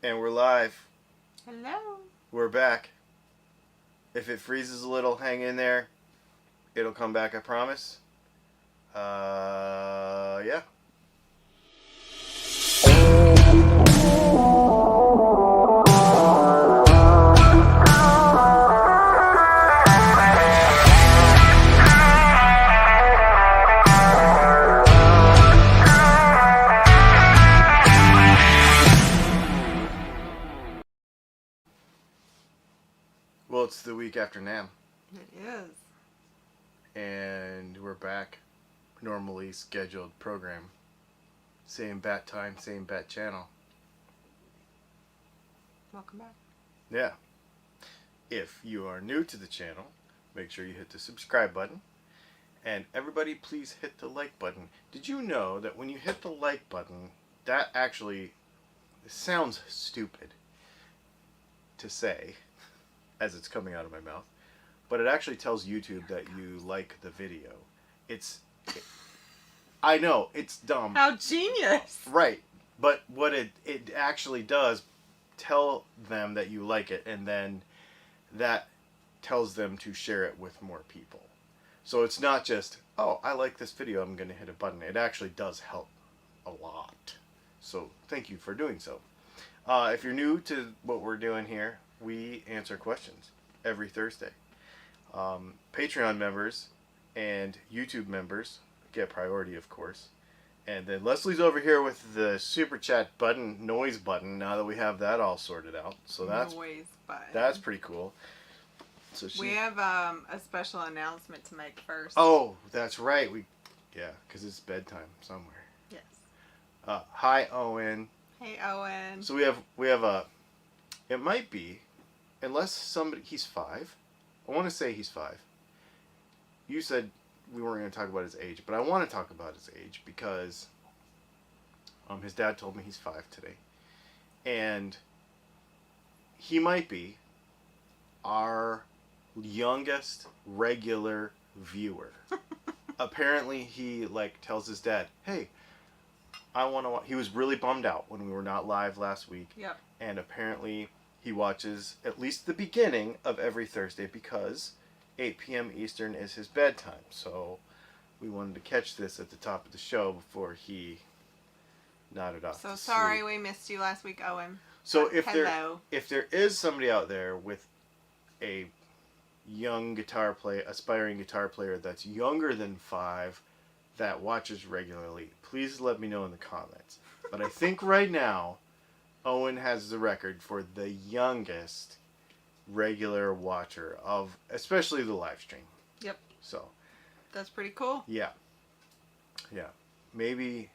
And we're live. Hello. We're back. If it freezes a little, hang in there. It'll come back, I promise. Yeah. Well, it's the week after NAMM. It is. And we're back. Normally scheduled program. Same bat time, same bat channel. Welcome back. Yeah. If you are new to the channel, make sure you hit the subscribe button. And everybody please hit the like button. Did you know that when you hit the like button, that actually sounds stupid to say as it's coming out of my mouth, but it actually tells YouTube that you like the video. I know, it's dumb. How genius! Right. But what it actually does, tell them that you like it, and then that tells them to share it with more people. So it's not just, oh, I like this video, I'm going to hit a button. It actually does help a lot. So thank you for doing so. If you're new to what we're doing here, we answer questions every Thursday. Patreon members and YouTube members get priority, of course. And then Leslie's over here with the super chat button, noise button, now that we have that all sorted out. So that's noise button. That's pretty cool. So we have a special announcement to make first. Oh, that's right. Because it's bedtime somewhere. Yes. Hi, Owen. Hey, Owen. So we have a. It might be, unless somebody. He's 5. I want to say he's 5. You said we weren't going to talk about his age, but I want to talk about his age because his dad told me he's 5 today. And he might be our youngest regular viewer. Apparently he tells his dad, hey, I want to watch. He was really bummed out when we were not live last week. Yep. And apparently he watches at least the beginning of every Thursday because 8 p.m. Eastern is his bedtime. So we wanted to catch this at the top of the show before he nodded off. So sorry we missed you last week, Owen. So Hello. if there is somebody out there with a young aspiring guitar player that's younger than 5 that watches regularly, please let me know in the comments. But I think right now Owen has the record for the youngest regular watcher of especially the live stream. Yep. So that's pretty cool. Yeah. Maybe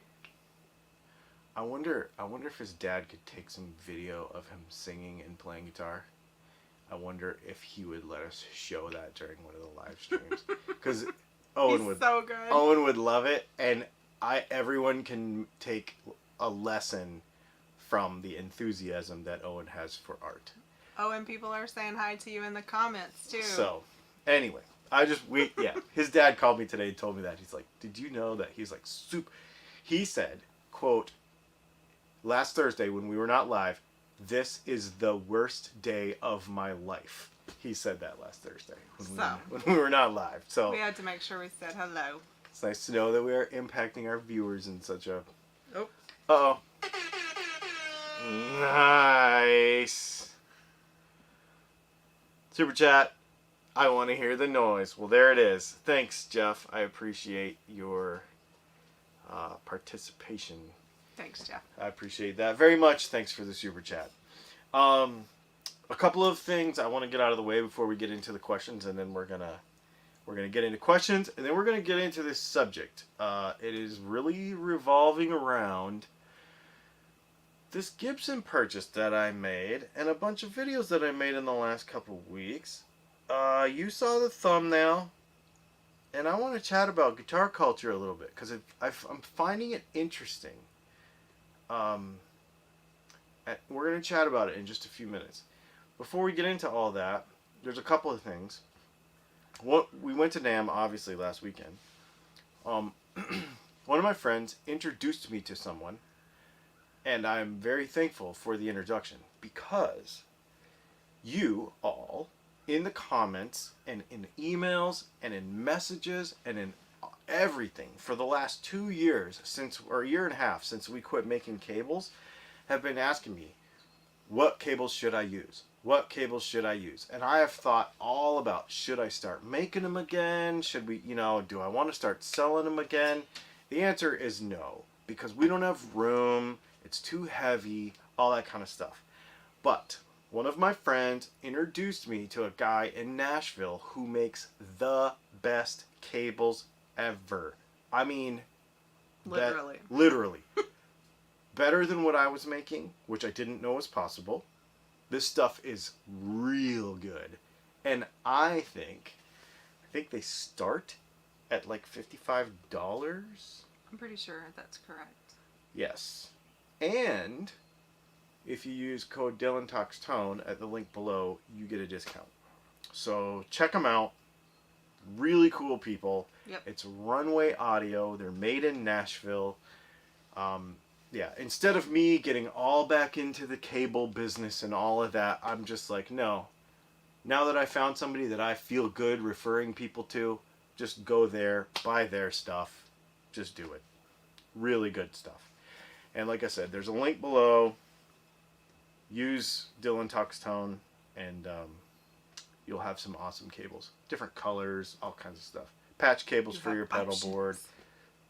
I wonder if his dad could take some video of him singing and playing guitar. I wonder if he would let us show that during one of the live streams. Because Owen would so good. Owen would love it, and everyone can take a lesson from the enthusiasm that Owen has for art. Oh, and people are saying hi to you in the comments too. So, anyway, his dad called me today and told me that. He's like, did you know that? He's like, he said, quote, last Thursday when we were not live, this is the worst day of my life. He said that last Thursday when we were not live. So we had to make sure we said hello. It's nice to know that we are impacting our viewers in such a... Oh. Uh-oh. Nice. Super chat. I want to hear the noise. Well, there it is. Thanks, Jeff. I appreciate your participation. Thanks, Jeff. I appreciate that very much. Thanks for the super chat. A couple of things I want to get out of the way before we get into the questions, and then we're gonna get into questions, and then we're gonna get into this subject. It is really revolving around this Gibson purchase that I made and a bunch of videos that I made in the last couple of weeks. You saw the thumbnail, and I want to chat about guitar culture a little bit because I'm finding it interesting. We're going to chat about it in just a few minutes. Before we get into all that, there's a couple of things. We went to NAMM, obviously, last weekend. One of my friends introduced me to someone And I'm very thankful for the introduction because you all, in the comments and in emails and in messages and in everything for the last 2 years since, or a year and a half since we quit making cables, have been asking me, what cables should I use? What cables should I use? And I have thought all about, should I start making them again? Should we, do I want to start selling them again? The answer is no, because we don't have room, it's too heavy, all that kind of stuff. But one of my friends introduced me to a guy in Nashville who makes the best cables ever. I mean, literally. Better than what I was making, which I didn't know was possible. This stuff is real good. And I think they start at like $55. I'm pretty sure that's correct. Yes. And if you use code Dylan Talks Tone at the link below, you get a discount. So check them out. Really cool people. Yep. It's Runway Audio. They're made in Nashville. Yeah, instead of me getting all back into the cable business and all of that, I'm just like, no. Now that I found somebody that I feel good referring people to, just go there, buy their stuff. Just do it. Really good stuff. And like I said, there's a link below. Use Dylan Talks Tone, and you'll have some awesome cables. Different colors, all kinds of stuff. Patch cables for your pedal board.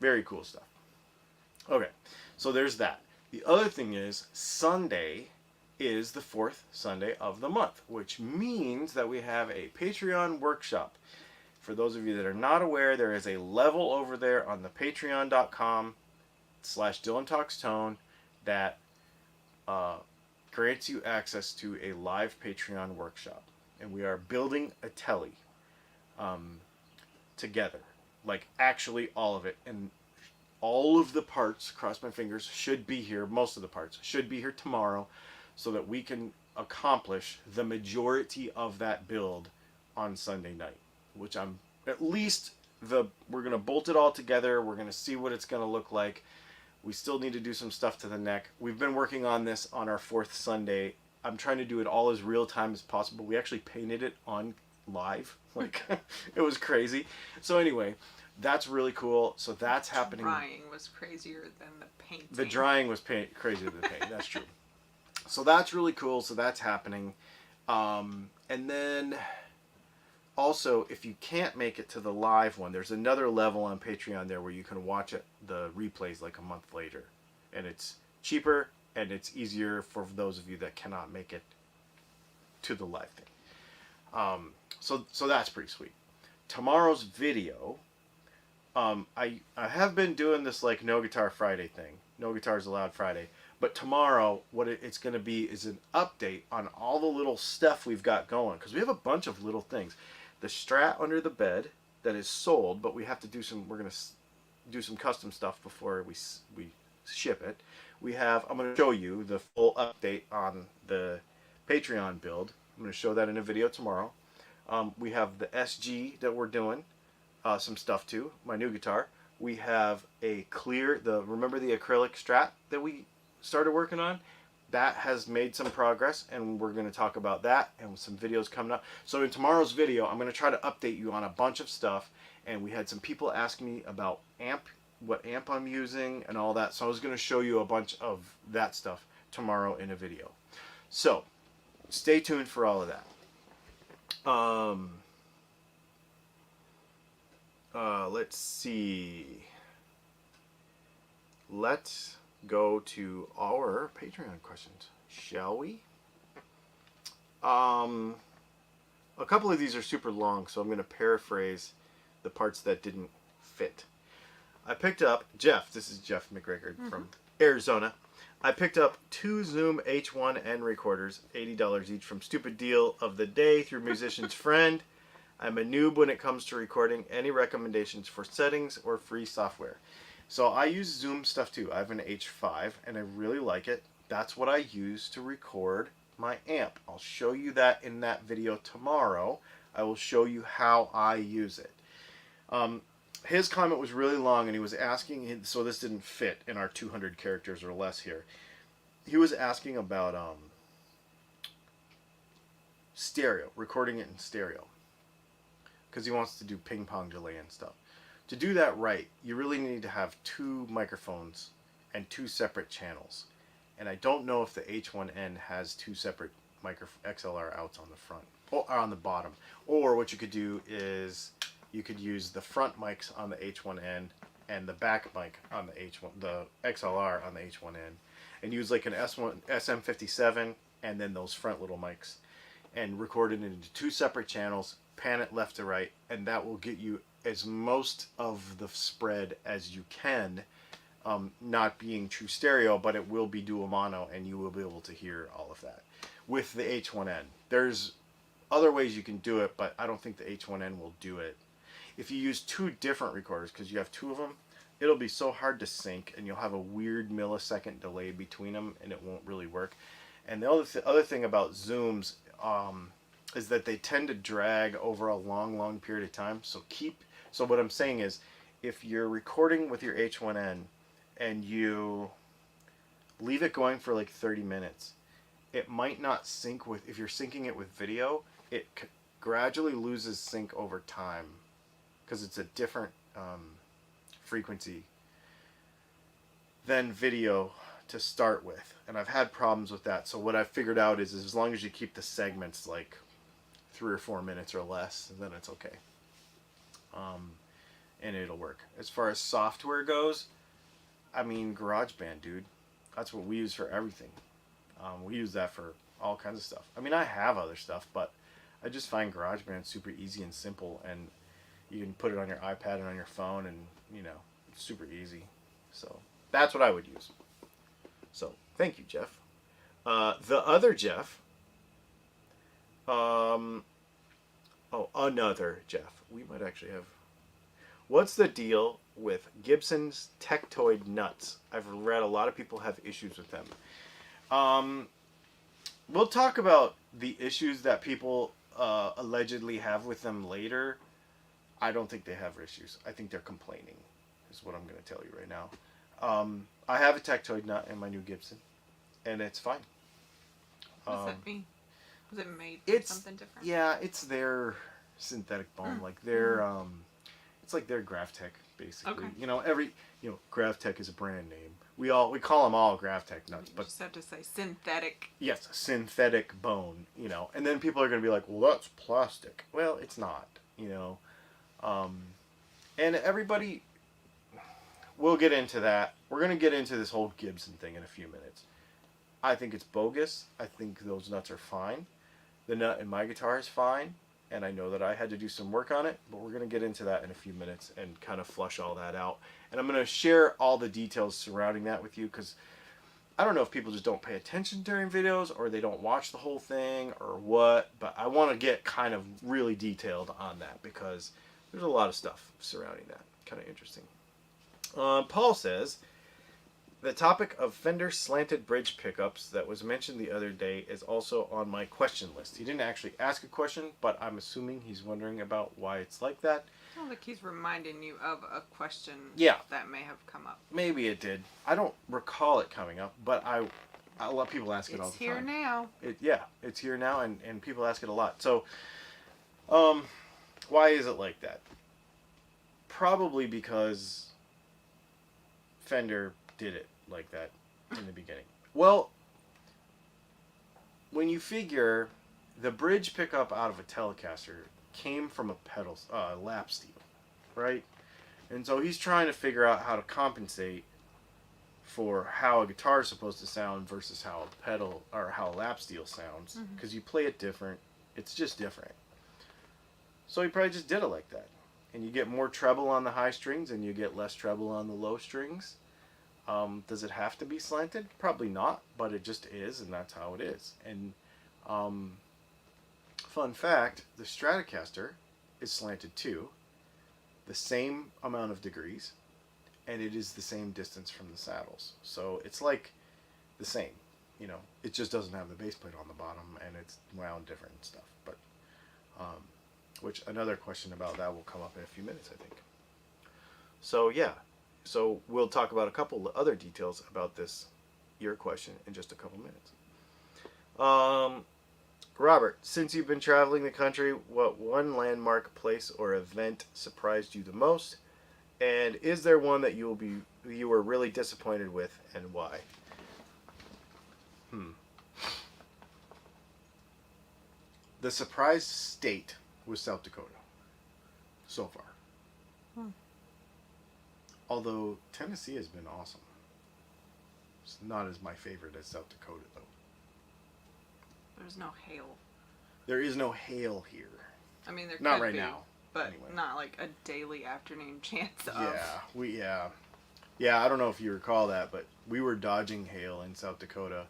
Very cool stuff. Okay, so there's that. The other thing is, Sunday is the 4th Sunday of the month, which means that we have a Patreon workshop. For those of you that are not aware, there is a level over there on the patreon.com/Dylan Talks Tone that grants you access to a live Patreon workshop. And we are building a telly together. Like, actually all of it. And all of the parts, cross my fingers, should be here. Most of the parts should be here tomorrow so that we can accomplish the majority of that build on Sunday night. Which I'm, at least, we're going to bolt it all together. We're going to see what it's going to look like. We still need to do some stuff to the neck. We've been working on this on our 4th Sunday. I'm trying to do it all as real time as possible. We actually painted it on live. Like, it was crazy. So anyway, that's really cool. So that's happening. The drying was crazier than the painting. The drying was crazier than the painting. That's true. So that's really cool. So that's happening. And then also, if you can't make it to the live one, there's another level on Patreon there where you can watch it, the replays like a month later. And it's cheaper and it's easier for those of you that cannot make it to the live thing. So that's pretty sweet. Tomorrow's video, I have been doing this like No Guitar Friday thing. No Guitars Allowed Friday. But tomorrow, what it's going to be is an update on all the little stuff we've got going. Because we have a bunch of little things. The Strat under the bed that is sold, but we have to do we're going to do some custom stuff before we ship it. I'm going to show you the full update on the Patreon build. I'm going to show that in a video tomorrow. We have the SG that we're doing some stuff to, my new guitar. We have a remember the acrylic Strat that we started working on? That has made some progress, and we're going to talk about that and some videos coming up. So in tomorrow's video, I'm going to try to update you on a bunch of stuff, and we had some people ask me about what amp I'm using and all that. So I was going to show you a bunch of that stuff tomorrow in a video. So stay tuned for all of that. Let's see. Let's go to our Patreon questions, shall we? A couple of these are super long, so I'm going to paraphrase the parts that didn't fit. I picked up, this is Jeff McGregor from Arizona. I picked up 2 Zoom H1N recorders, $80 each, from Stupid Deal of the Day through Musician's Friend. I'm a noob when it comes to recording. Any recommendations for settings or free software? So I use Zoom stuff too. I have an H5 and I really like it. That's what I use to record my amp. I'll show you that in that video tomorrow. I will show you how I use it. His comment was really long and he was asking, so this didn't fit in our 200 characters or less here. he was asking about stereo, recording it in stereo, because he wants to do ping pong delay and stuff. To do that right, you really need to have two microphones and two separate channels. And I don't know if the H1N has two separate XLR outs on the front or on the bottom. Or what you could do is you could use the front mics on the H1N and the back mic on the XLR on the H1N, and use like an SM57 and then those front little mics, and record it into two separate channels, pan it left to right, and that will get you as most of the spread as you can, not being true stereo, but it will be dual mono, and you will be able to hear all of that. With the H1N, there's other ways you can do it, but I don't think the H1N will do it. If you use two different recorders, because you have two of them, it'll be so hard to sync, and you'll have a weird millisecond delay between them, and it won't really work. And the other thing about Zooms is that they tend to drag over a long period of time. So what I'm saying is, if you're recording with your H1N and you leave it going for like 30 minutes, it might not sync with, if you're syncing it with video, it gradually loses sync over time, because it's a different frequency than video to start with. And I've had problems with that. So what I've figured out is as long as you keep the segments like 3 or 4 minutes or less, then it's okay. And it'll work. As far as software goes, I mean, GarageBand, dude. That's what we use for everything. We use that for all kinds of stuff. I mean, I have other stuff, but I just find GarageBand super easy and simple, and you can put it on your iPad and on your phone, and, you know, it's super easy. So that's what I would use. So thank you, Jeff. The other Jeff, another Jeff. We might actually have. What's the deal with Gibson's Tectoid nuts? I've read a lot of people have issues with them. We'll talk about the issues that people allegedly have with them later. I don't think they have issues. I think they're complaining, is what I'm going to tell you right now. I have a Tectoid nut in my new Gibson, and it's fine. What does that mean? Was it made for something different? Yeah, it's their synthetic bone. Like their, it's like their Graphtec, basically. Okay. You know, Graphtec is a brand name. We call them all Graphtec nuts, but you just have to say synthetic. Yes, synthetic bone. You know, and then people are going to be like, "Well, that's plastic." Well, it's not. You know, and everybody. We'll get into that. We're going to get into this whole Gibson thing in a few minutes. I think it's bogus. I think those nuts are fine. The nut in my guitar is fine, and I know that I had to do some work on it, but we're going to get into that in a few minutes and kind of flush all that out. And I'm going to share all the details surrounding that with you, because I don't know if people just don't pay attention during videos, or they don't watch the whole thing, or what, but I want to get kind of really detailed on that, because there's a lot of stuff surrounding that. Kind of interesting. Paul says, the topic of Fender slanted bridge pickups that was mentioned the other day is also on my question list. He didn't actually ask a question, but I'm assuming he's wondering about why it's like that. I don't think he's reminding you of a question that may have come up. Maybe it did. I don't recall it coming up, but I let people ask it all the time. It's here now. It's here now, and people ask it a lot. So, why is it like that? Probably because Fender did it like that in the beginning. Well, when you figure the bridge pickup out of a Telecaster came from a pedal lap steel, right? And so he's trying to figure out how to compensate for how a guitar is supposed to sound versus how a pedal or how a lap steel sounds, because you play it different. It's just different. So he probably just did it like that. And you get more treble on the high strings and you get less treble on the low strings. Does it have to be slanted? Probably not, but it just is, and that's how it is. And fun fact, the Stratocaster is slanted too, the same amount of degrees, and it is the same distance from the saddles. So it's like the same, you know. It just doesn't have the bass plate on the bottom, and it's wound different and stuff. But which another question about that will come up in a few minutes, I think. So yeah. So we'll talk about a couple of other details about this your question in just a couple minutes. Robert, since you've been traveling the country, what one landmark, place, or event surprised you the most? And is there one that you were really disappointed with, and why? The surprise state was South Dakota. So far. Although Tennessee has been awesome. It's not as my favorite as South Dakota, though. There's no hail. There is no hail here. I mean, there not could right be, now. But anyway. Not like a daily afternoon chance of. Yeah, I don't know if you recall that, but we were dodging hail in South Dakota,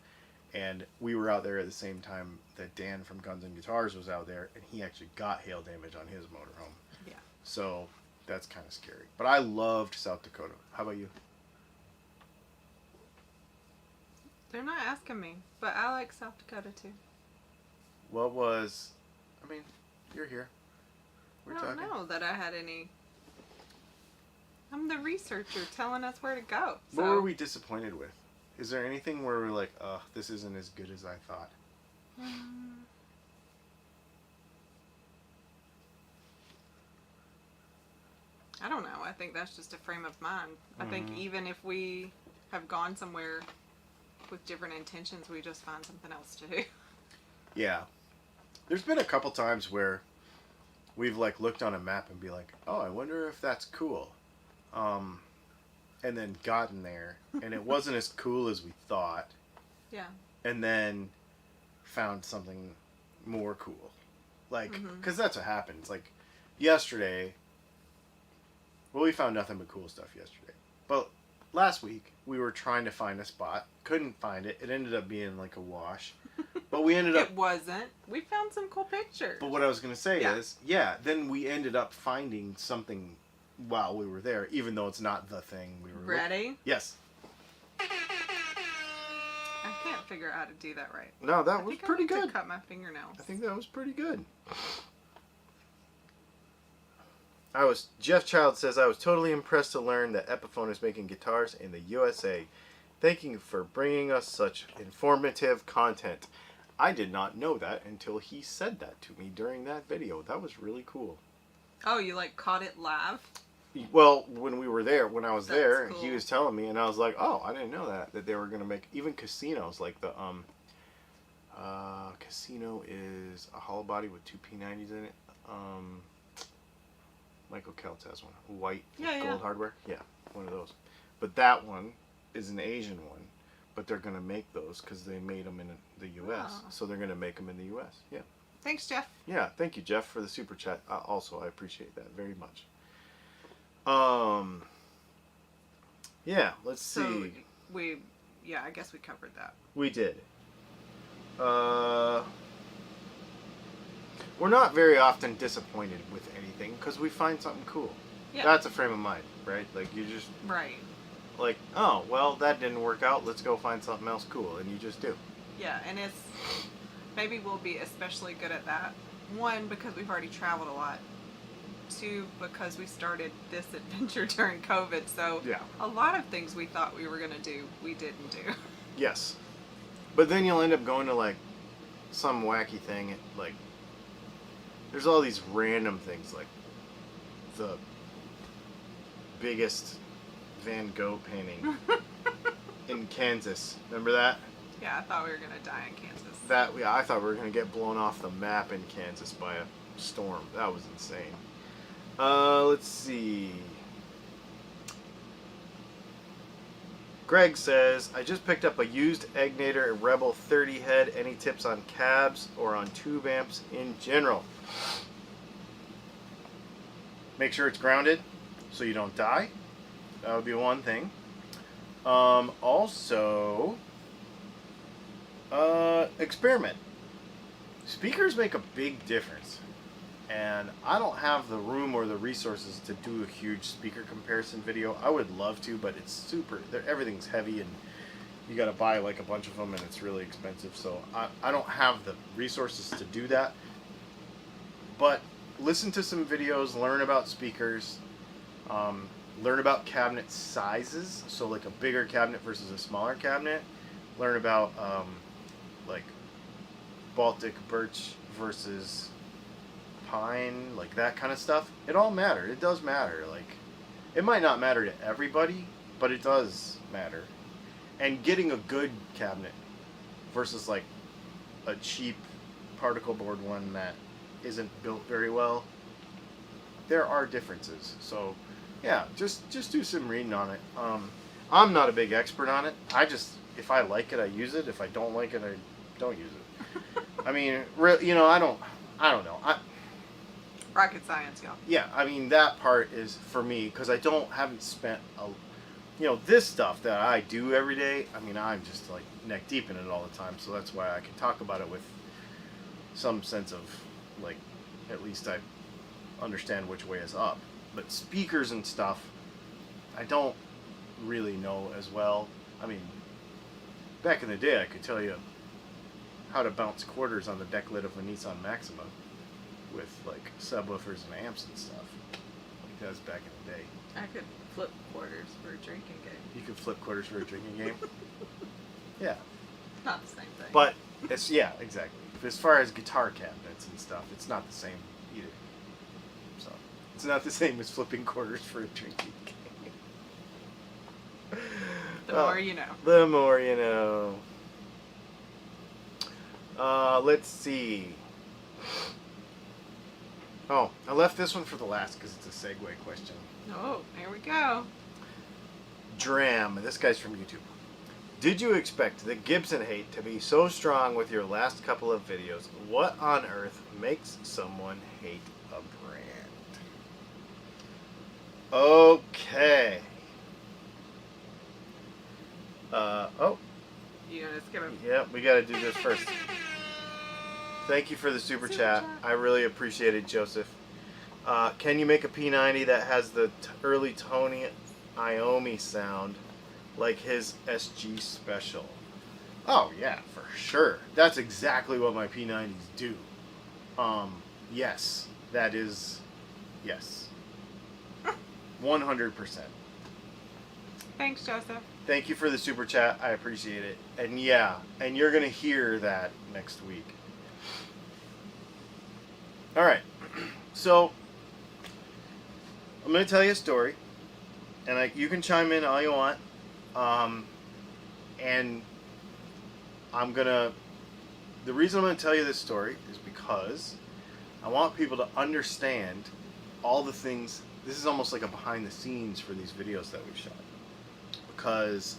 and we were out there at the same time that Dan from Guns and Guitars was out there, and he actually got hail damage on his motorhome. Yeah. So that's kind of scary. But I loved South Dakota. How about you? They're not asking me, but I like South Dakota too. What was... I mean, you're here. I don't know that I had any... I'm the researcher telling us where to go. So. What were we disappointed with? Is there anything where we're like, this isn't as good as I thought? I don't know. I think that's just a frame of mind. I think even if we have gone somewhere with different intentions, we just find something else to do. Yeah. There's been a couple times where we've like looked on a map and be like, oh, I wonder if that's cool. And then gotten there and it wasn't as cool as we thought. Yeah. And then found something more cool. Like, because that's what happens. Like, yesterday, well, we found nothing but cool stuff yesterday. But last week, we were trying to find a spot. Couldn't find it. It ended up being like a wash. But we ended up... It wasn't. We found some cool pictures. But what I was going to say is, then we ended up finding something while we were there, even though it's not the thing we were... Ready? Yes. I can't figure out how to do that right. No, that was pretty good. To cut my fingernails. I think that was pretty good. Jeff Child says, I was totally impressed to learn that Epiphone is making guitars in the USA. Thank you for bringing us such informative content. I did not know that until he said that to me during that video. That was really cool. Oh, you like caught it live? Well, when we were there, when I was there, cool. he was telling me, and I was like, oh, I didn't know that they were going to make, even casinos, like the, Casino is a hollow body with two P90s in it. Michael Keltz has one. White gold hardware. Yeah, one of those. But that one is an Asian one, but they're going to make those because they made them in the U.S. Oh. So they're going to make them in the U.S. Yeah. Thanks, Jeff. Yeah, thank you, Jeff, for the super chat. Also, I appreciate that very much. Yeah, let's see. I guess we covered that. We did. We're not very often disappointed with anything because we find something cool. Yeah. That's a frame of mind, right? Like, you just... Right. Like, oh, well, that didn't work out. Let's go find something else cool. And you just do. Yeah, and it's... Maybe we'll be especially good at that. One, because we've already traveled a lot. Two, because we started this adventure during COVID. So a lot of things we thought we were going to do, we didn't do. Yes. But then you'll end up going to, like, some wacky thing. Like, there's all these random things, like the biggest Van Gogh painting in Kansas. Remember that? Yeah, I thought we were going to die in Kansas. I thought we were going to get blown off the map in Kansas by a storm. That was insane. Let's see. Greg says, I just picked up a used Egnator Rebel 30 head. Any tips on cabs or on tube amps in general? Make sure it's grounded so you don't die. That would be one thing. Also, experiment. Speakers make a big difference. And I don't have the room or the resources to do a huge speaker comparison video. I would love to, but it's super... Everything's heavy and you got to buy like a bunch of them and it's really expensive. So I don't have the resources to do that. But listen to some videos, learn about speakers, learn about cabinet sizes. So like a bigger cabinet versus a smaller cabinet. learn about like Baltic birch versus pine, like that kind of stuff. It all matters. It does matter. Like, it might not matter to everybody, but it does matter. And getting a good cabinet versus like a cheap particle board one that isn't built very well, there are differences. So yeah, just do some reading on it. I'm not a big expert on it. If I like it, I use it. If I don't like it, I don't use it. I mean, I don't know. Rocket science, y'all. Yeah, I mean, that part is for me because haven't spent this stuff that I do every day. I mean, I'm just like neck deep in it all the time, so that's why I can talk about it with some sense of like, at least I understand which way is up. But speakers and stuff, I don't really know as well. I mean, back in the day, I could tell you how to bounce quarters on the deck lid of a Nissan Maxima with like subwoofers and amps and stuff. Like that was back in the day. I could flip quarters for a drinking game. You could flip quarters for a drinking game. Yeah. Not the same thing. But yeah, exactly. As far as guitar cabinets and stuff, it's not the same either. So it's not the same as flipping quarters for a drinking game. The more you know. The more you know. Let's see. Oh, I left this one for the last because it's a segue question. Oh, there we go. Dram. This guy's from YouTube. Did you expect the Gibson hate to be so strong with your last couple of videos? What on earth makes someone hate a brand? Okay. Oh. You gonna skip him? Yep, we gotta do this first. Thank you for the super chat. I really appreciate it, Joseph. Can you make a P90 that has the early Tony Iommi sound like his SG Special? Oh yeah, for sure. That's exactly what my P90s do. Yes, that is, yes. 100%. Thanks, Joseph. Thank you for the super chat. I appreciate it. And yeah, and you're going to hear that next week. All right. So, I'm going to tell you a story. And you can chime in all you want. And the reason I'm going to tell you this story is because I want people to understand all the things. This is almost like a behind the scenes for these videos that we've shot. Because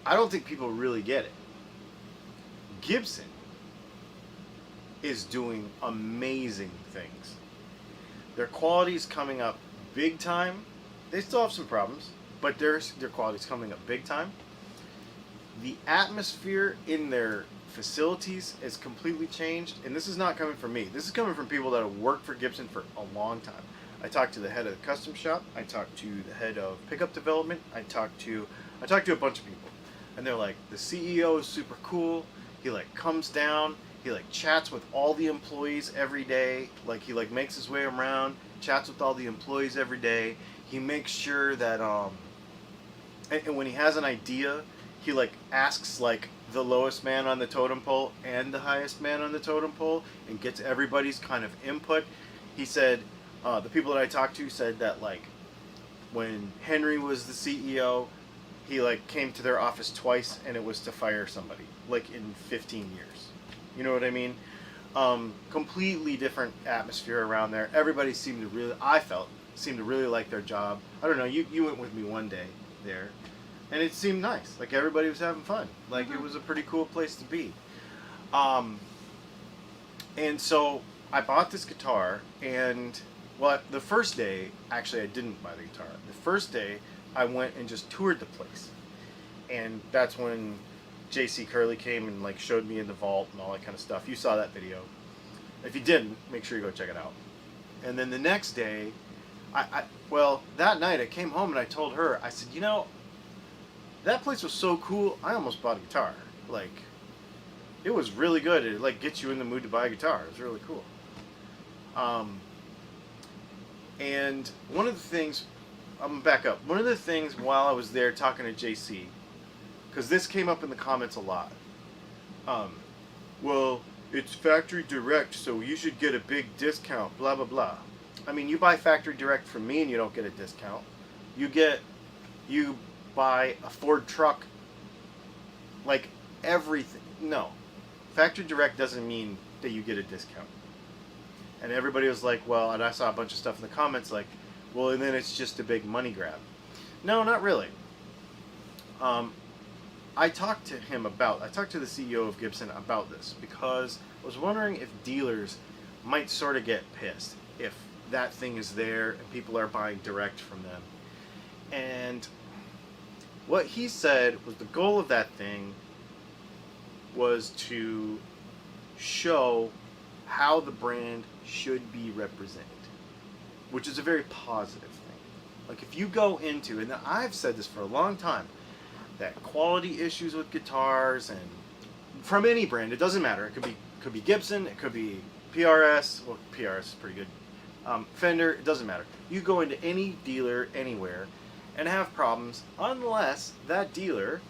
I don't think people really get it. Gibson is doing amazing things. Their quality's coming up big time. They still have some problems, but their quality's coming up big time. The atmosphere in their facilities is completely changed, and this is not coming from me. This is coming from people that have worked for Gibson for a long time. I talked to the head of the custom shop. I talked to the head of pickup development. I talked to a bunch of people, and they're like, the CEO is super cool. He like comes down. He like chats with all the employees every day. Like he like makes his way around, chats with all the employees every day. He makes sure that and when he has an idea, he like asks like the lowest man on the totem pole and the highest man on the totem pole and gets everybody's kind of input. He said. The people that I talked to said that like when Henry was the CEO, he like came to their office twice and it was to fire somebody like in 15 years. You know what I mean? Completely different atmosphere around there. Everybody seemed to really like their job. I don't know. You went with me one day there, and it seemed nice. Like everybody was having fun. Like it was a pretty cool place to be. And so I bought this guitar and. Well, the first day, actually, I didn't buy the guitar. The first day, I went and just toured the place. And that's when J.C. Curley came and, like, showed me in the vault and all that kind of stuff. You saw that video. If you didn't, make sure you go check it out. And then the next day, that night, I came home and I told her, I said, you know, that place was so cool, I almost bought a guitar. Like, it was really good. It, like, gets you in the mood to buy a guitar. It was really cool. And one of the things, I'm gonna back up. One of the things while I was there talking to JC, because this came up in the comments a lot. Well, it's factory direct, so you should get a big discount, blah, blah, blah. I mean, you buy factory direct from me and you don't get a discount. You buy a Ford truck, like everything. No. Factory direct doesn't mean that you get a discount. And everybody was like, well, and I saw a bunch of stuff in the comments like, well, and then it's just a big money grab. No, not really. I talked to the CEO of Gibson about this because I was wondering if dealers might sort of get pissed if that thing is there and people are buying direct from them. And what he said was the goal of that thing was to show how the brand should be represented, which is a very positive thing. Like if you go into, and I've said this for a long time, that quality issues with guitars and from any brand, it doesn't matter. It could be Gibson, it could be PRS. Well, PRS is pretty good. Fender, it doesn't matter. You go into any dealer anywhere and have problems unless that dealer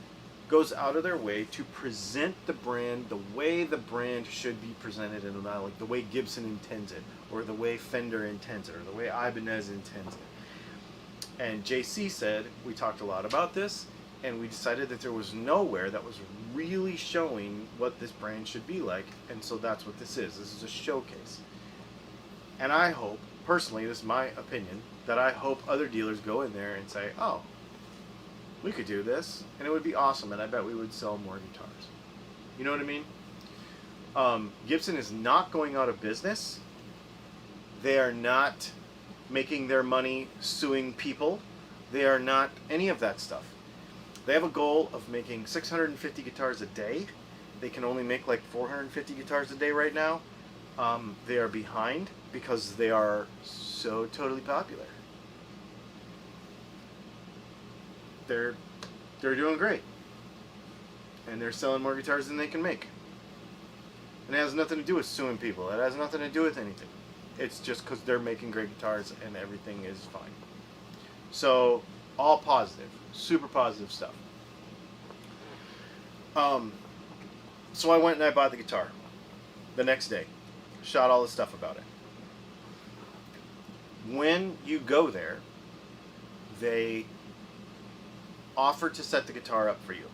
goes out of their way to present the brand the way the brand should be presented, and not like the way Gibson intends it, or the way Fender intends it, or the way Ibanez intends it. And JC said, we talked a lot about this, and we decided that there was nowhere that was really showing what this brand should be like, and so that's what this is. This is a showcase. And I hope, personally, this is my opinion, that I hope other dealers go in there and say, oh, we could do this, and it would be awesome, and I bet we would sell more guitars. You know what I mean? Gibson is not going out of business. They are not making their money suing people. They are not any of that stuff. They have a goal of making 650 guitars a day. They can only make like 450 guitars a day right now. They are behind because they are so totally popular. They're doing great, and they're selling more guitars than they can make. And it has nothing to do with suing people. It has nothing to do with anything. It's just because they're making great guitars and everything is fine. So all positive, super positive stuff. So I went and I bought the guitar the next day, shot all the stuff about it. When you go there, they offer to set the guitar up for you.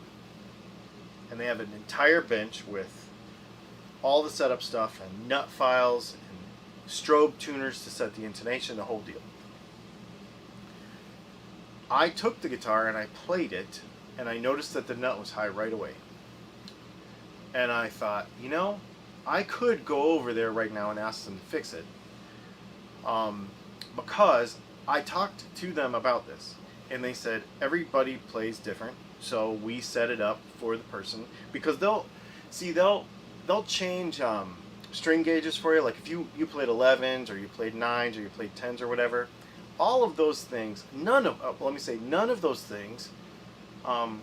And they have an entire bench with all the setup stuff and nut files and strobe tuners to set the intonation, the whole deal. I took the guitar and I played it, and I noticed that the nut was high right away. And I thought, you know, I could go over there right now and ask them to fix it. Because I talked to them about this. And they said everybody plays different, so we set it up for the person, because they'll change string gauges for you. Like if you played 11s or you played 9s or you played 10s or whatever, all of those things, none of those things, I'm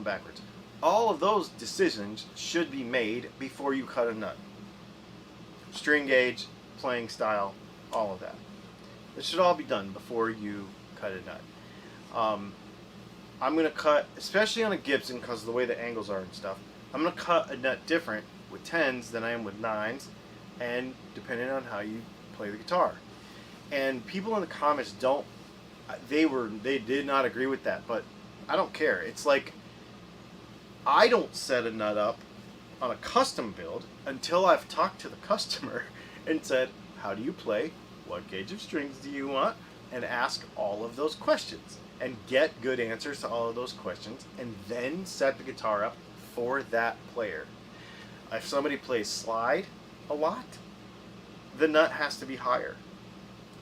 backwards. All of those decisions should be made before you cut a nut. String gauge, playing style, all of that. It should all be done before you cut a nut. I'm going to cut, especially on a Gibson because of the way the angles are and stuff, I'm going to cut a nut different with 10s than I am with 9s, and depending on how you play the guitar. And people in the comments they did not agree with that, but I don't care. It's like, I don't set a nut up on a custom build until I've talked to the customer and said, how do you play? What gauge of strings do you want? And ask all of those questions and get good answers to all of those questions, and then set the guitar up for that player. If somebody plays slide a lot, the nut has to be higher.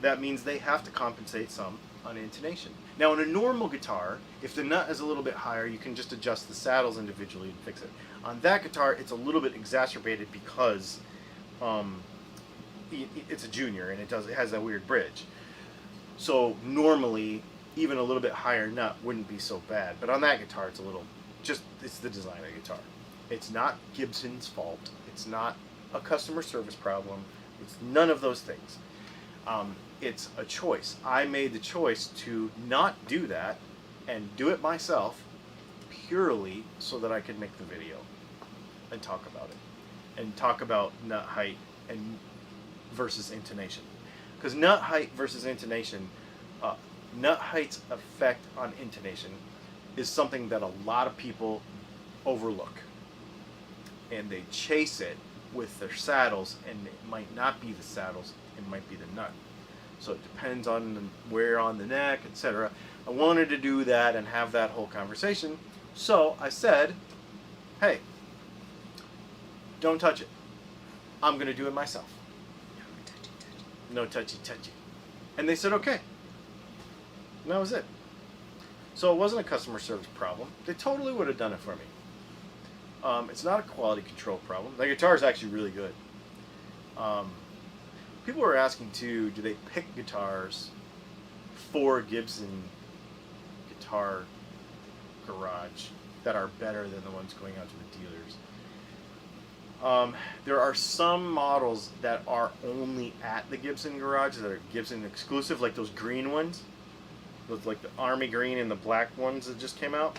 That means they have to compensate some on intonation. Now, in a normal guitar, if the nut is a little bit higher, you can just adjust the saddles individually and fix it. On that guitar, it's a little bit exacerbated because it's a junior and it has that weird bridge. So normally, even a little bit higher nut wouldn't be so bad. But on that guitar, it's it's the design of the guitar. It's not Gibson's fault. It's not a customer service problem. It's none of those things. It's a choice. I made the choice to not do that and do it myself purely so that I could make the video and talk about it. And talk about nut height and versus intonation. Because nut height versus intonation, nut height's effect on intonation is something that a lot of people overlook. And they chase it with their saddles, and it might not be the saddles, it might be the nut. So it depends on the wear on the neck, etc. I wanted to do that and have that whole conversation. So I said, hey, don't touch it. I'm going to do it myself. No touchy touchy. And they said, okay. And that was it. So it wasn't a customer service problem. They totally would have done it for me. It's not a quality control problem. The guitar is actually really good. People were asking too, do they pick guitars for Gibson Guitar Garage that are better than the ones going out to the dealers? There are some models that are only at the Gibson Garage that are Gibson exclusive, like those green ones. Those, like the army green and the black ones that just came out.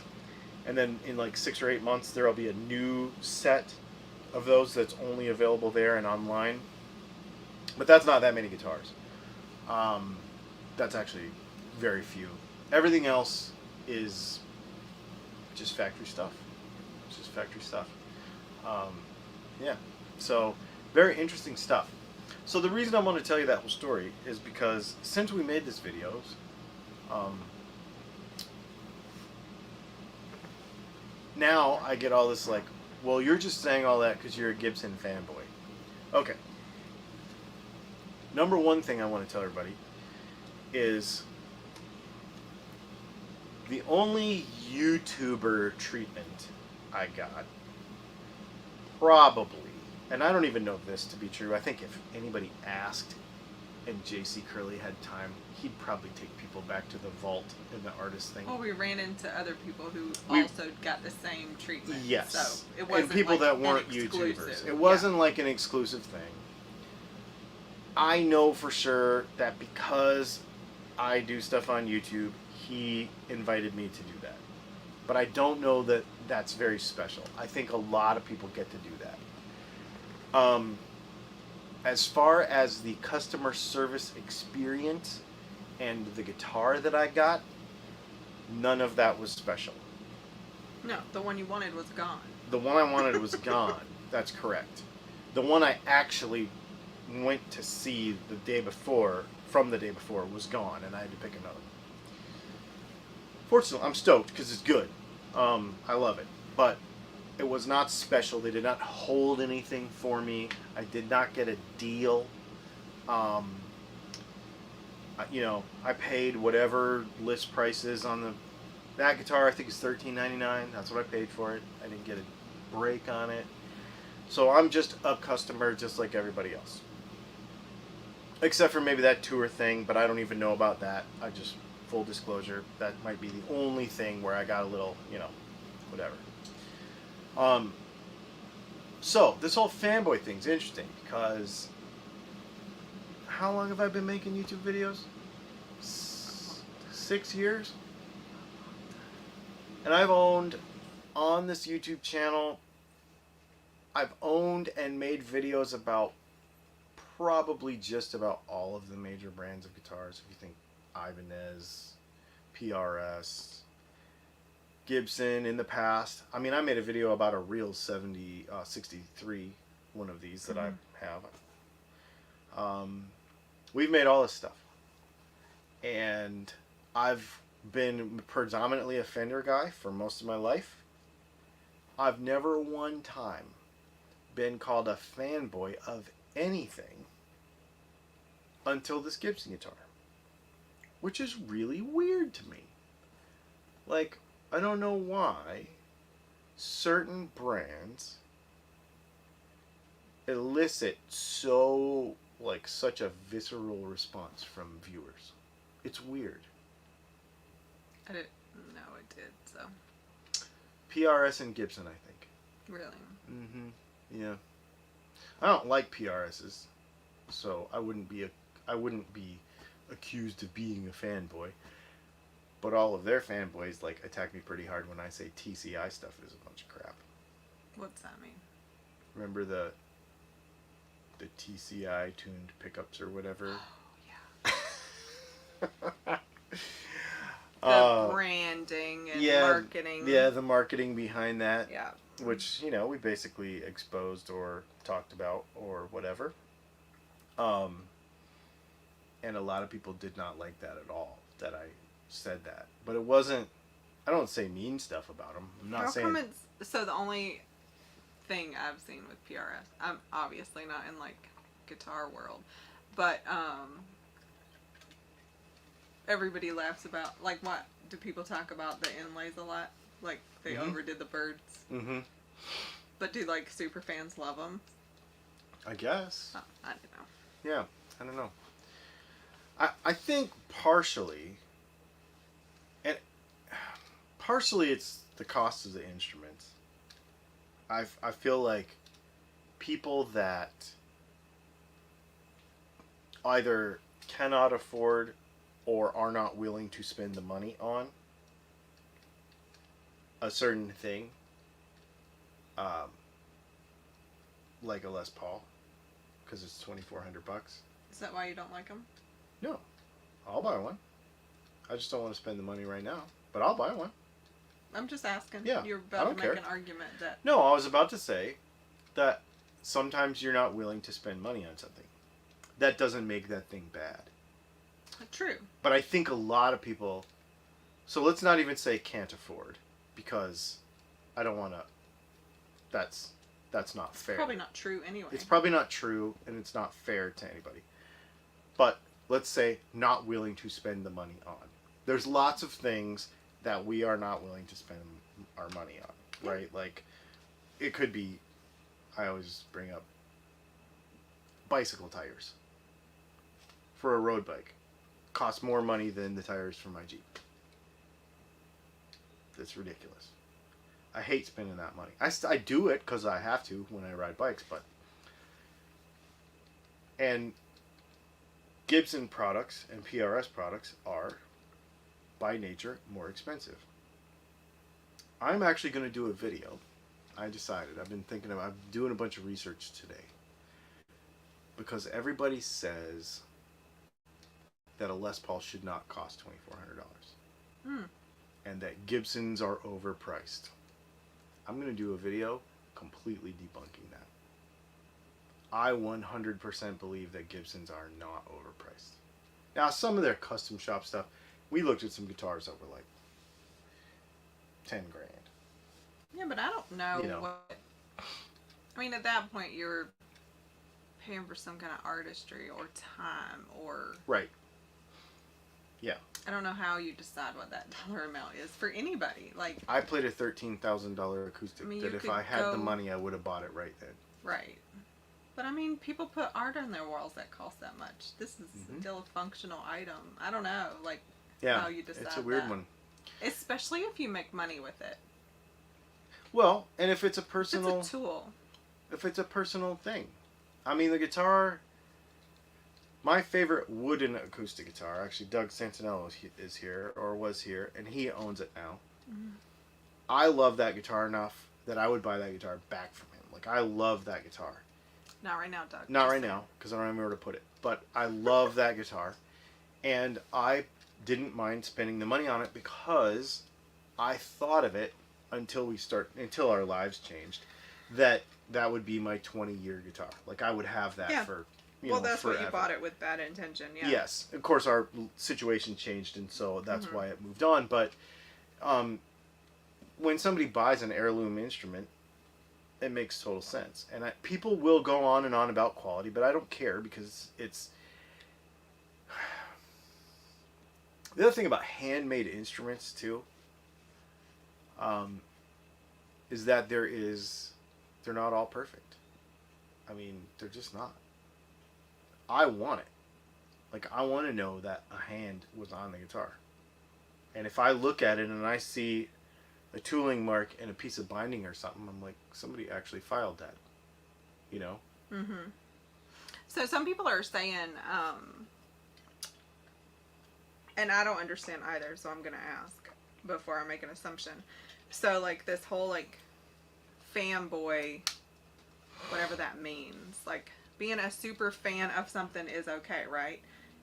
And then in like 6 or 8 months, there will be a new set of those that's only available there and online. But that's not that many guitars. That's actually very few. Everything else is just factory stuff. It's just factory stuff. Yeah. So, very interesting stuff. So the reason I want to tell you that whole story is because since we made this videos, now I get all this like, well, you're just saying all that because you're a Gibson fanboy. Okay. Number one thing I want to tell everybody is the only YouTuber treatment I got, probably, and I don't even know this to be true. I think if anybody asked and JC Curley had time, he'd probably take people back to the vault and the artist thing. Well, we ran into other people who also got the same treatment. Yes. So it wasn't and people like that weren't YouTubers. It wasn't like an exclusive thing. I know for sure that because I do stuff on YouTube, he invited me to do that. But I don't know that that's very special. I think a lot of people get to do that. As far as the customer service experience and the guitar that I got, none of that was special. No, the one you wanted was gone. The one I wanted was gone. That's correct. The one I actually went to see the day before, from the day before, was gone, and I had to pick another. Fortunately, I'm stoked because it's good. I love it. But it was not special. They did not hold anything for me. I did not get a deal. You know, I paid whatever list price is on that guitar. I think is $13.99. That's what I paid for it. I didn't get a break on it. So I'm just a customer just like everybody else. Except for maybe that tour thing, but I don't even know about that. I just, full disclosure, that might be the only thing where I got a little, you know, whatever. So, this whole fanboy thing's interesting because how long have I been making YouTube videos? 6 years? And I've owned, on this YouTube channel, I've owned and made videos about probably just about all of the major brands of guitars. If you think Ibanez, PRS, Gibson in the past. I mean, I made a video about a real 63, one of these that I have. We've made all this stuff. And I've been predominantly a Fender guy for most of my life. I've never one time been called a fanboy of anything until this Gibson guitar, which is really weird to me. Like, I don't know why certain brands elicit such a visceral response from viewers. It's weird. I didn't know it did, so. PRS and Gibson, I think. Really? Mm-hmm. Yeah. I don't like PRSs, so I wouldn't be accused of being a fanboy. But all of their fanboys like attack me pretty hard when I say TCI stuff is a bunch of crap. What's that mean? Remember the TCI tuned pickups or whatever? Oh, yeah. The branding and marketing. Yeah, the marketing behind that. Yeah. Which, we basically exposed or talked about or whatever. And a lot of people did not like that at all, that I said that. But it wasn't, I don't say mean stuff about them. I'm not saying... So the only thing I've seen with PRS, I'm obviously not in, like, guitar world, but, everybody laughs about, like, what do people talk about the inlays a lot? Like, they overdid the birds. Mm-hmm. But do, like, super fans love them? I guess. Oh, I don't know. Yeah, I don't know. I think partially it's the cost of the instruments. I feel like people that either cannot afford or are not willing to spend the money on a certain thing, like a Les Paul, because it's $2,400. Is that why you don't like them? No, I'll buy one. I just don't want to spend the money right now, but I'll buy one. I'm just asking. Yeah, You're about to make an argument that... No, I was about to say that sometimes you're not willing to spend money on something. That doesn't make that thing bad. True. But I think a lot of people... So let's not even say can't afford, because I don't want to... That's not fair. It's probably not true anyway. It's probably not true, and it's not fair to anybody. But let's say not willing to spend the money on. There's lots of things that we are not willing to spend our money on, right? Like, it could be, I always bring up bicycle tires for a road bike. Cost more money than the tires for my Jeep. That's ridiculous. I hate spending that money. I do it because I have to when I ride bikes, but... And Gibson products and PRS products are, by nature, more expensive. I'm actually going to do a video. I decided. I'm doing a bunch of research today. Because everybody says that a Les Paul should not cost $2,400. And that Gibsons are overpriced. I'm going to do a video completely debunking that. I 100% believe that Gibsons are not overpriced. Now, some of their custom shop stuff, we looked at some guitars that were like 10 grand. Yeah, but I don't know what... I mean, at that point, you're paying for some kind of artistry or time or... Right. Yeah. I don't know how you decide what that dollar amount is for anybody. Like, I played a $13,000 acoustic that if I had the money, I would have bought it right then. Right. But I mean, people put art on their walls that cost that much. This is still a functional item. I don't know, like, how you decide it's a weird one. Especially if you make money with it. Well, and if it's a personal... It's a tool. If it's a personal thing. I mean, the guitar... My favorite wooden acoustic guitar, actually Doug Santinello is here, or was here, and he owns it now. I love that guitar enough that I would buy that guitar back from him. Like, I love that guitar. Not right now, Doug. Not right now, because I don't remember where to put it. But I love that guitar. And I didn't mind spending the money on it because I thought of it until our lives changed, that would be my 20-year guitar. Like, I would have that for... that's forever. what you bought it with that intention, yeah. Yes. Of course, our situation changed, and so that's why it moved on. But when somebody buys an heirloom instrument, it makes total sense. And people will go on and on about quality, but I don't care because it's... The other thing about handmade instruments, too, is that they're not all perfect. I mean, they're just not. I want it. Like, I want to know that a hand was on the guitar. And if I look at it and I see a tooling mark and a piece of binding or something, I'm like, somebody actually filed that. You know? So some people are saying, and I don't understand either, so I'm gonna ask before I make an assumption. So like this whole like fanboy, whatever that means, like being a super fan of something is okay, right?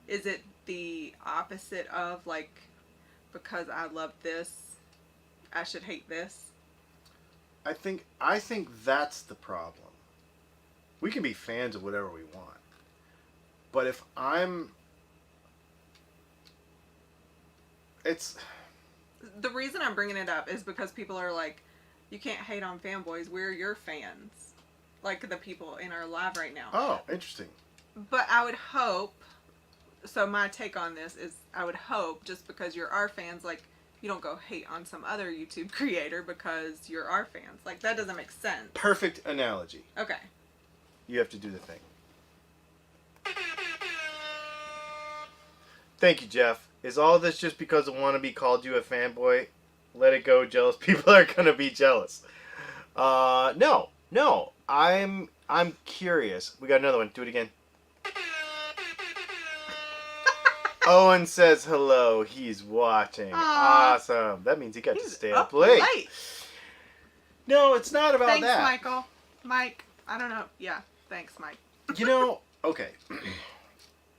Is it the opposite of like, because I love this, I should hate this? I think that's the problem. We can be fans of whatever we want. But if it's... The reason I'm bringing it up is because people are like, you can't hate on fanboys, we're your fans. Like the people in our live right now. Oh, interesting. But I would hope, so my take on this is, I would hope just because you're our fans, like, you don't go hate on some other YouTube creator because you're our fans. Like, that doesn't make sense. Perfect analogy. Okay. You have to do the thing. Thank you, Jeff. Is all this just because a wannabe called you a fanboy? Let it go, jealous people are gonna be jealous. No. I'm curious. We got another one. Do it again. Owen says hello. He's watching. Awesome. That means he got to stay up late. No, it's not about Thanks, that. Michael. Mike. I don't know. Yeah. Thanks, Mike. Okay.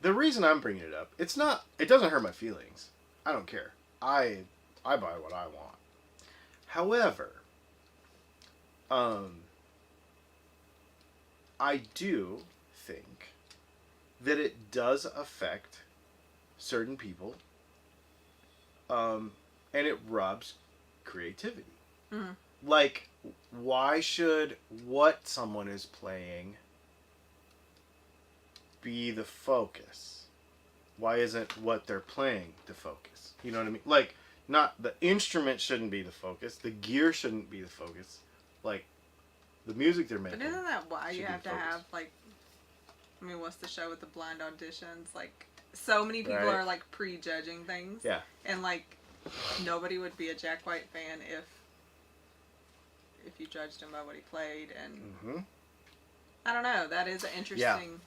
The reason I'm bringing it up, it doesn't hurt my feelings. I don't care. I buy what I want. However, I do think that it does affect certain people, and it robs creativity. Mm-hmm. Like, why should what someone is playing be the focus? Why isn't what they're playing the focus? You know what I mean? Like, not the instrument shouldn't be the focus. The gear shouldn't be the focus. Like, the music they're making. But isn't that why you have to focus. have, like, I mean, what's the show with the blind auditions? Like, so many people Right. are, like, prejudging things. Yeah. And, like, nobody would be a Jack White fan if you judged him by what he played. And I don't know. That is an interesting...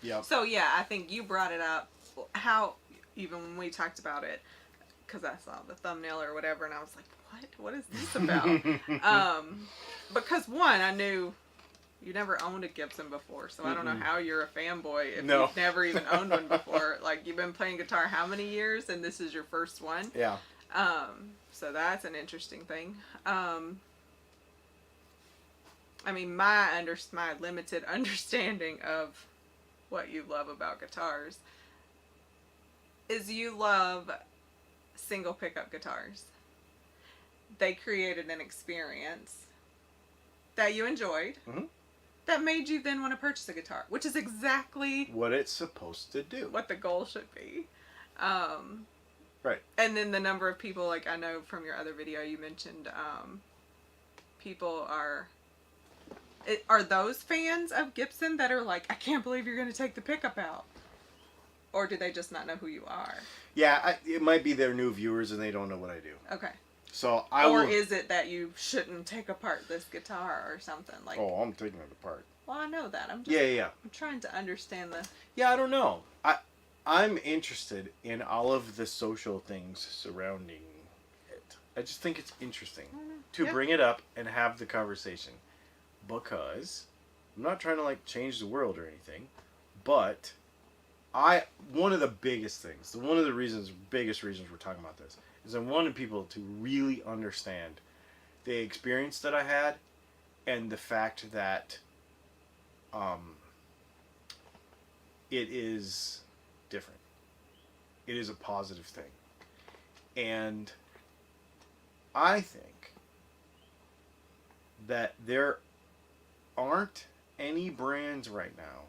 Yeah. So, yeah, I think you brought it up. How, even when we talked about it, because I saw the thumbnail or whatever, and I was like, what is this about? Because, one, I knew you never owned a Gibson before, so I don't know how you're a fanboy if you've never even owned one before. Like, you've been playing guitar how many years, and this is your first one? Yeah. So that's an interesting thing. I mean, my limited understanding of what you love about guitars is you love single pickup guitars. They created an experience that you enjoyed that made you then want to purchase a guitar, which is exactly what it's supposed to do. What the goal should be. Right. And then the number of people, like I know from your other video you mentioned, people are those fans of Gibson that are like, I can't believe you're going to take the pickup out? Or do they just not know who you are? Yeah, it might be their new viewers and they don't know what I do. Okay. So is it that you shouldn't take apart this guitar or something? Like, oh, I'm taking it apart. Well, I know that. I'm just, I'm trying to understand the... Yeah, I don't know. I'm interested in all of the social things surrounding it. I just think it's interesting to bring it up and have the conversation. Because I'm not trying to like change the world or anything, but one of the biggest things, one of the biggest reasons we're talking about this is I wanted people to really understand the experience that I had and the fact that it is different. It is a positive thing. And I think that there aren't any brands right now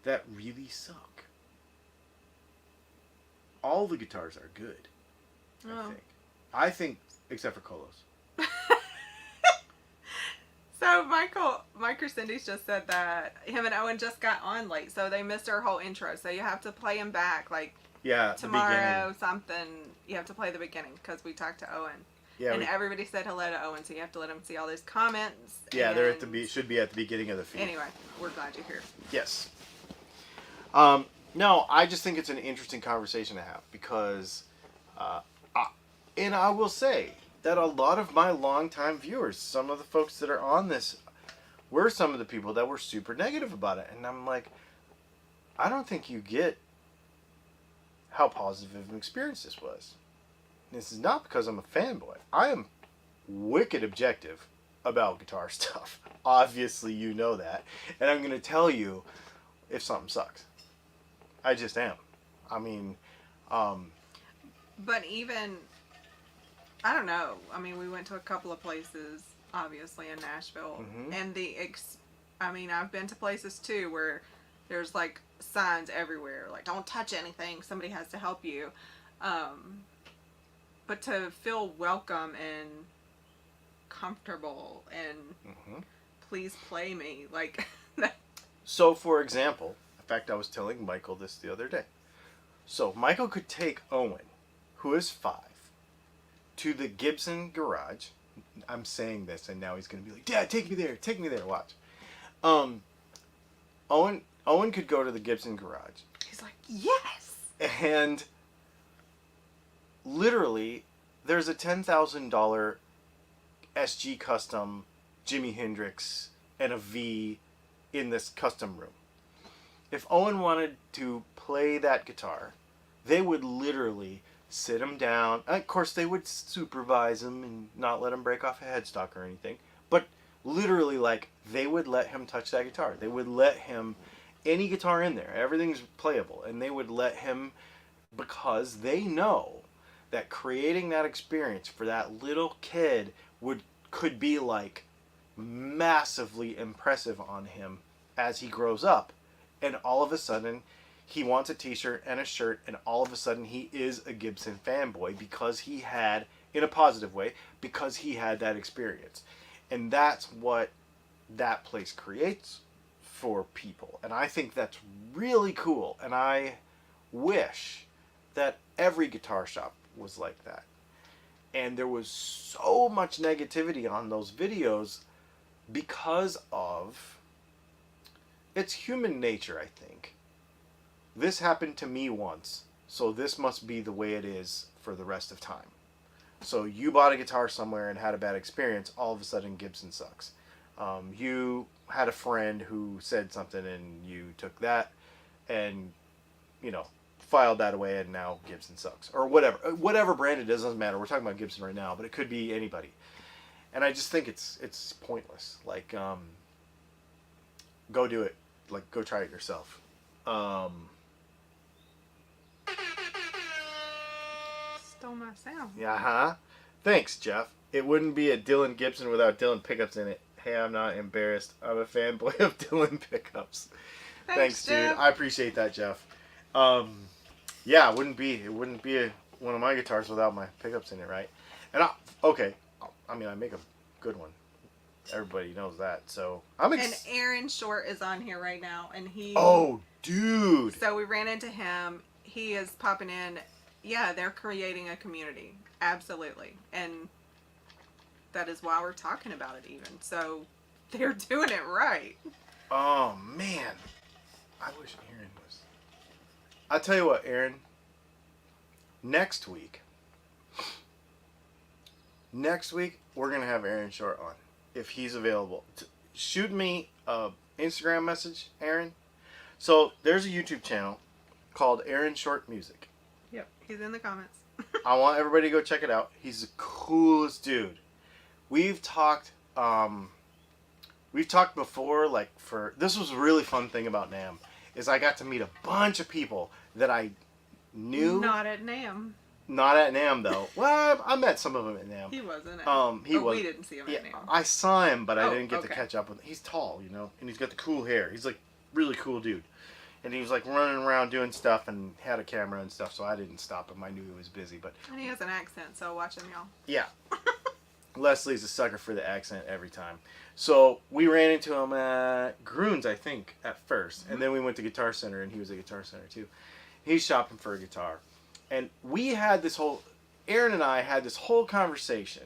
that really suck. All the guitars are good. I think except for Colos. So Mike Crescendi's just said that him and Owen just got on late, so they missed our whole intro. So you have to play him back, like tomorrow something. You have to play the beginning because we talked to Owen. Yeah, and everybody said hello to Owen, so you have to let him see all those comments. Yeah, they're should be at the beginning of the feed. Anyway, we're glad you're here. Yes. No, I just think it's an interesting conversation to have because, uh, and I will say that a lot of my longtime viewers, some of the folks that are on this, were some of the people that were super negative about it. And I'm like, I don't think you get how positive of an experience this was. This is not because I'm a fanboy. I am wicked objective about guitar stuff. Obviously, you know that. And I'm going to tell you if something sucks. I just am. I mean, but even, I don't know. I mean, we went to a couple of places, obviously, in Nashville. mm-hmm. And I mean, I've been to places too where there's like signs everywhere, like, don't touch anything, somebody has to help you. But to feel welcome and comfortable and Mm-hmm. please play me, like that. So, for example, in fact, I was telling Michael this the other day. So, Michael could take Owen, who is 5, to the Gibson garage. I'm saying this, and now he's going to be like, Dad, take me there, watch. Owen could go to the Gibson garage. He's like, yes! And literally, there's a $10,000 SG custom Jimi Hendrix and a V in this custom room. If Owen wanted to play that guitar, they would literally sit him down. Of course, they would supervise him and not let him break off a headstock or anything. But literally, like, they would let him touch that guitar. They would let him, any guitar in there, everything's playable. And they would let him, because they know that creating that experience for that little kid could be like massively impressive on him as he grows up. And all of a sudden, he wants a t-shirt and a shirt, and all of a sudden he is a Gibson fanboy because he had, in a positive way, because he had that experience. And that's what that place creates for people. And I think that's really cool. And I wish that every guitar shop was like that. And there was so much negativity on those videos because of, it's human nature, I think. This happened to me once, so this must be the way it is for the rest of time. So you bought a guitar somewhere and had a bad experience, all of a sudden Gibson sucks. You had a friend who said something and you took that and, filed that away, and now Gibson sucks. Or whatever brand it is, doesn't matter. We're talking about Gibson right now, but it could be anybody. And I just think it's pointless. Like, go do it. Like, go try it yourself. Stole my sound. Yeah, huh? Thanks, Jeff. It wouldn't be a Dylan Gibson without Dylan pickups in it. Hey, I'm not embarrassed. I'm a fanboy of Dylan pickups. Thanks, dude. Jeff. I appreciate that, Jeff. Yeah, it wouldn't be one of my guitars without my pickups in it, right? And I make a good one. Everybody knows that. So and Aaron Short is on here right now, and he. Oh, dude. So we ran into him. He is popping in. Yeah, they're creating a community. Absolutely. And that is why we're talking about it even. So they're doing it right. Oh, man. I wish Aaron was. I'll tell you what, Aaron. Next week, we're going to have Aaron Short on. If he's available. Shoot me a Instagram message, Aaron. So there's a YouTube channel called Aaron Short Music. Yep, he's in the comments. I want everybody to go check it out. He's the coolest dude. We've talked before, this was a really fun thing about NAMM, is I got to meet a bunch of people that I knew. Not at NAMM. Not at NAMM, though. Well, I met some of them at NAMM. He wasn't at he was. We didn't see him at NAMM. I saw him, but I didn't get to okay. catch up with him. He's tall, and he's got the cool hair. He's, really cool dude. And he was, running around doing stuff and had a camera and stuff, so I didn't stop him. I knew he was busy, but... And he has an accent, so watch him, y'all. Yeah. Leslie's a sucker for the accent every time. So, we ran into him at Groon's, I think, at first. Mm-hmm. And then we went to Guitar Center, and he was at Guitar Center, too. He's shopping for a guitar. And Aaron and I had this whole conversation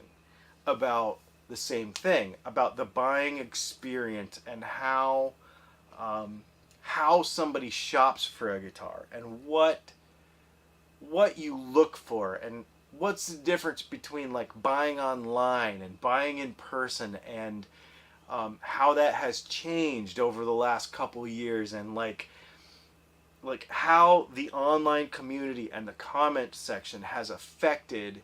about the same thing, about the buying experience and how how somebody shops for a guitar and what you look for and what's the difference between like buying online and buying in person and how that has changed over the last couple years and like how the online community and the comment section has affected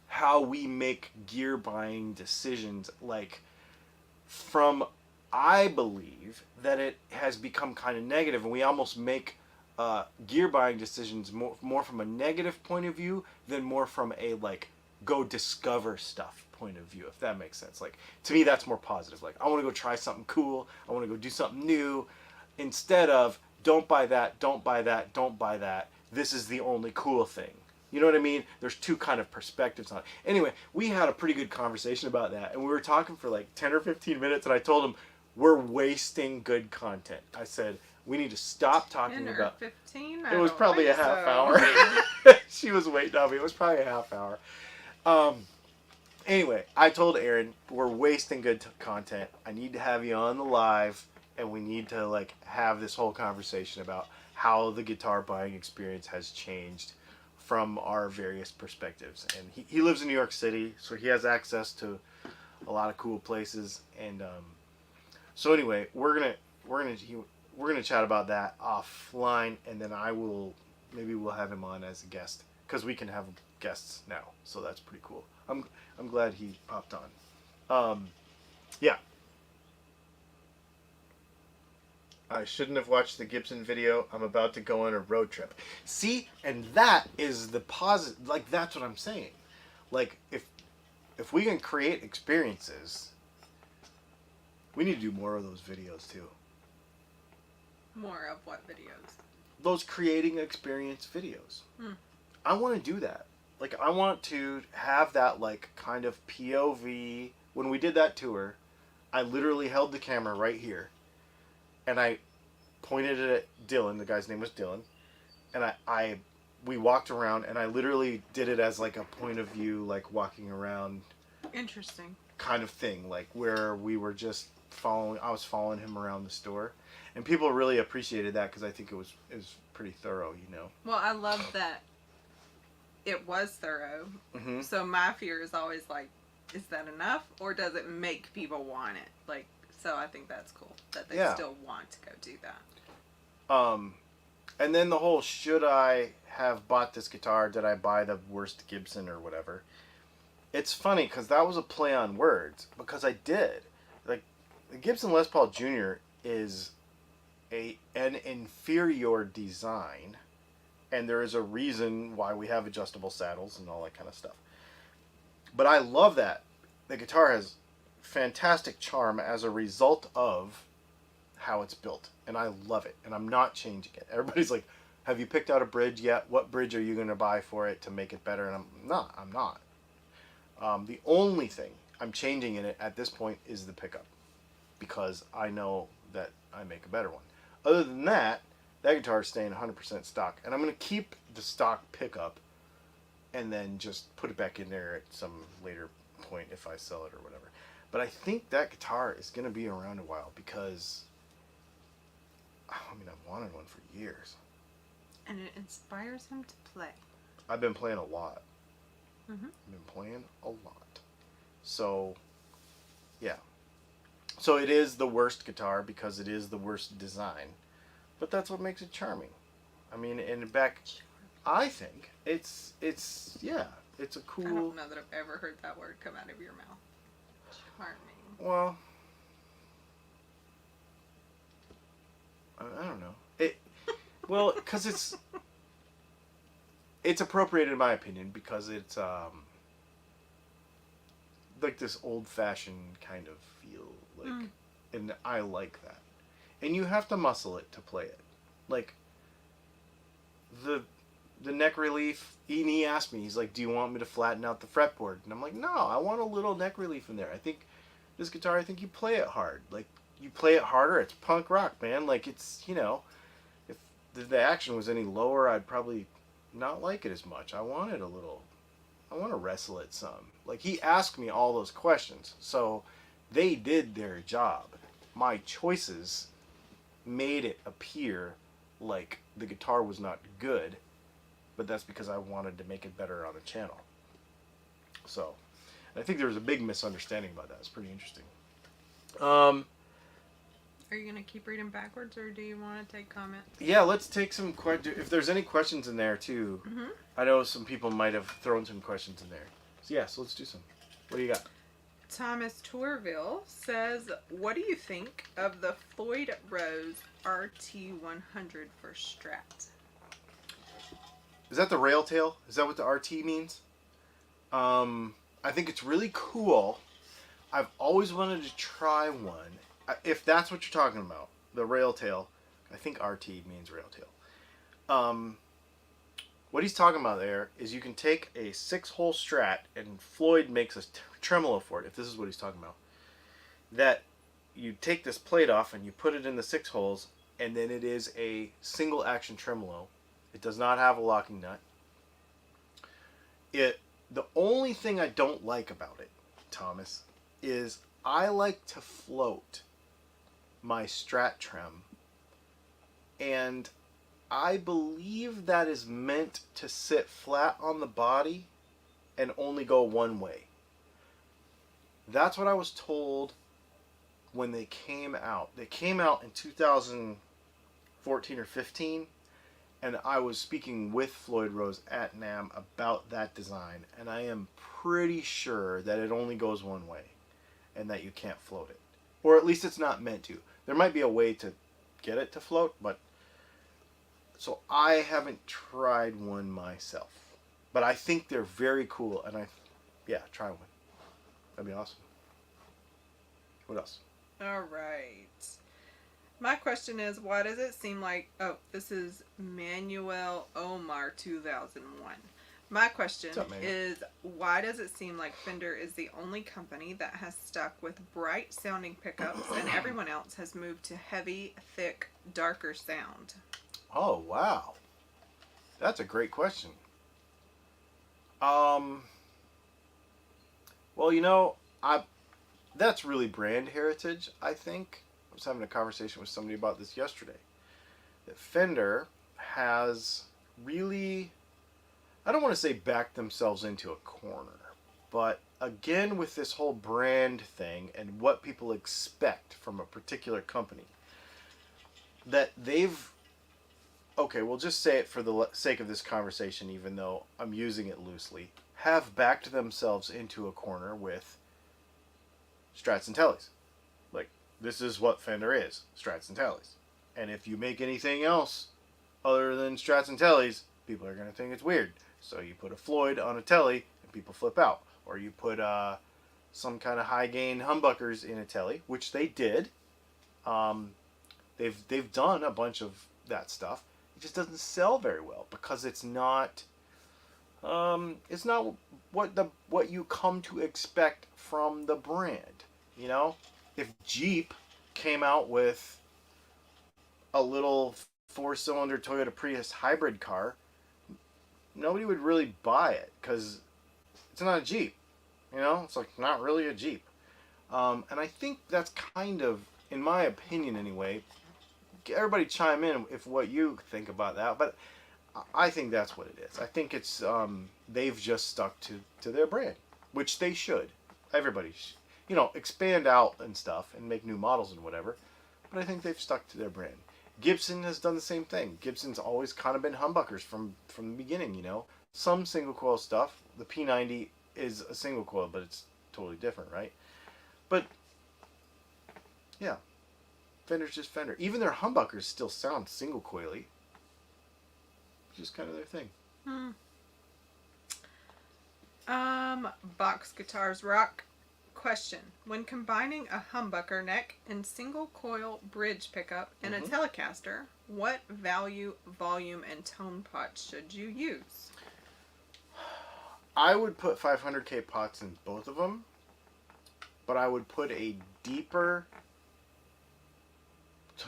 how we make gear buying decisions. Like from, I believe that it has become kind of negative and we almost make gear buying decisions more from a negative point of view than more from a like go discover stuff point of view, if that makes sense. Like to me that's more positive. Like I want to go try something cool, I want to go do something new, instead of don't buy that, don't buy that, don't buy that, this is the only cool thing. You know what I mean? There's two kind of perspectives on it. Anyway, we had a pretty good conversation about that and we were talking for like 10 or 15 minutes and I told him we're wasting good content. I said we need to stop talking 10 or about 15? it was probably a half hour. She was waiting on me. It was probably a half hour. Anyway, I told Aaron we're wasting good content. I need to have you on the live, and we need to like have this whole conversation about how the guitar buying experience has changed from our various perspectives. And he lives in New York City, so he has access to a lot of cool places. And so anyway, we're gonna chat about that offline, and then maybe we'll have him on as a guest because we can have guests now, so that's pretty cool. I'm glad he popped on. Yeah. I shouldn't have watched the Gibson video. I'm about to go on a road trip. See, and that is the positive. Like that's what I'm saying. Like if we can create experiences, we need to do more of those videos too. More of what videos? Those creating experience videos. I want to do that. Like I want to have that like kind of POV. When we did that tour, I literally held the camera right here and I pointed it at Dylan. The guy's name was Dylan. And we walked around and I literally did it as like a point of view, like walking around. Interesting. Kind of thing, like where we were just I was following him around the store. And people really appreciated that because I think it was pretty thorough, you know. Well, I love that it was thorough. Mm-hmm. So my fear is always like, is that enough? Or does it make people want it? Like, so I think that's cool that they still want to go do that. And then the whole, should I have bought this guitar? Did I buy the worst Gibson or whatever? It's funny because that was a play on words because I did. Like, the Gibson Les Paul Jr. is an inferior design, and there is a reason why we have adjustable saddles and all that kind of stuff. But I love that. The guitar has fantastic charm as a result of how it's built, and I love it, and I'm not changing it. Everybody's like, have you picked out a bridge yet? What bridge are you going to buy for it to make it better? And I'm not. The only thing I'm changing in it at this point is the pickup, because I know that I make a better one. Other than that, that guitar is staying 100% stock, and I'm going to keep the stock pickup and then just put it back in there at some later point if I sell it or whatever. But I think that guitar is going to be around a while because, I mean, I've wanted one for years. And it inspires him to play. I've been playing a lot. Mm-hmm. I've been playing a lot. So, yeah. So it is the worst guitar because it is the worst design. But that's what makes it charming. I mean, and back, I think it's a cool. I don't know that I've ever heard that word come out of your mouth. Charming. Well, I don't know. Well, because it's appropriate in my opinion because it's like this old-fashioned kind of feel, like, and I like that. And you have to muscle it to play it. Like the neck relief. He asked me, he's like, "Do you want me to flatten out the fretboard?" And I'm like, "No, I want a little neck relief in there. I think this guitar, I think you play it hard. Like you play it harder. It's punk rock, man. Like it's, you know, if the action was any lower, I'd probably not like it as much. I want to wrestle it some." Like he asked me all those questions, so they did their job. My choices made it appear like the guitar was not good, but that's because I wanted to make it better on the channel. So, I think there was a big misunderstanding about that. It's pretty interesting. Are you going to keep reading backwards, or do you want to take comments? Yeah, let's take some questions. If there's any questions in there, too. Mm-hmm. I know some people might have thrown some questions in there. So, yeah, so let's do some. What do you got? Thomas Tourville says, what do you think of the Floyd Rose RT100 for Strat? Is that the rail tail? Is that what the RT means? I think it's really cool. I've always wanted to try one. If that's what you're talking about, the rail tail. I think RT means rail tail. What he's talking about there is you can take a 6-hole Strat, and Floyd makes a tremolo for it, if this is what he's talking about. That you take this plate off and you put it in the 6 holes, and then it is a single action tremolo. It does not have a locking nut. The only thing I don't like about it, Thomas, is I like to float my Strat trem, and I believe that is meant to sit flat on the body and only go one way. That's what I was told when they came out. They came out in 2014 or 15, and I was speaking with Floyd Rose at NAMM about that design, and I am pretty sure that it only goes one way and that you can't float it. Or at least it's not meant to. There might be a way to get it to float, but so I haven't tried one myself. But I think they're very cool, and try one. That'd be awesome. What else? All right. My question is, why does it seem like... Oh, this is Manuel Omar 2001. My question is, why does it seem like Fender is the only company that has stuck with bright sounding pickups and everyone else has moved to heavy, thick, darker sound? Oh, wow. That's a great question. Well, that's really brand heritage, I think. I was having a conversation with somebody about this yesterday. That Fender has really, I don't want to say backed themselves into a corner, but again with this whole brand thing and what people expect from a particular company, that they've, okay, we'll just say it for the sake of this conversation, even though I'm using it loosely, have backed themselves into a corner with Strats and Tellies. Like, this is what Fender is, Strats and Tellies. And if you make anything else other than Strats and Tellies, people are going to think it's weird. So you put a Floyd on a Telly and people flip out. Or you put some kind of high gain humbuckers in a Telly, which they did. They've done a bunch of that stuff. It just doesn't sell very well because it's not what you come to expect from the brand. You know, if Jeep came out with a little 4-cylinder Toyota Prius hybrid car, nobody would really buy it because it's not a Jeep. You know, it's like not really a Jeep. And I think that's kind of, in my opinion anyway, everybody chime in if what you think about that, but I think that's what it is. I think it's they've just stuck to their brand, which they should. Everybody expand out and stuff and make new models and whatever, but I think they've stuck to their brand. Gibson has done the same thing. Gibson's always kind of been humbuckers from the beginning, you know. Some single coil stuff. The P90 is a single coil, but it's totally different, right? But yeah, Fender's just Fender. Even their humbuckers still sound single coily. It's just kind of their thing. Box Guitars Rock. Question. When combining a humbucker neck and single coil bridge pickup and a Telecaster, what value, volume, and tone pots should you use? I would put 500K pots in both of them, but I would put a deeper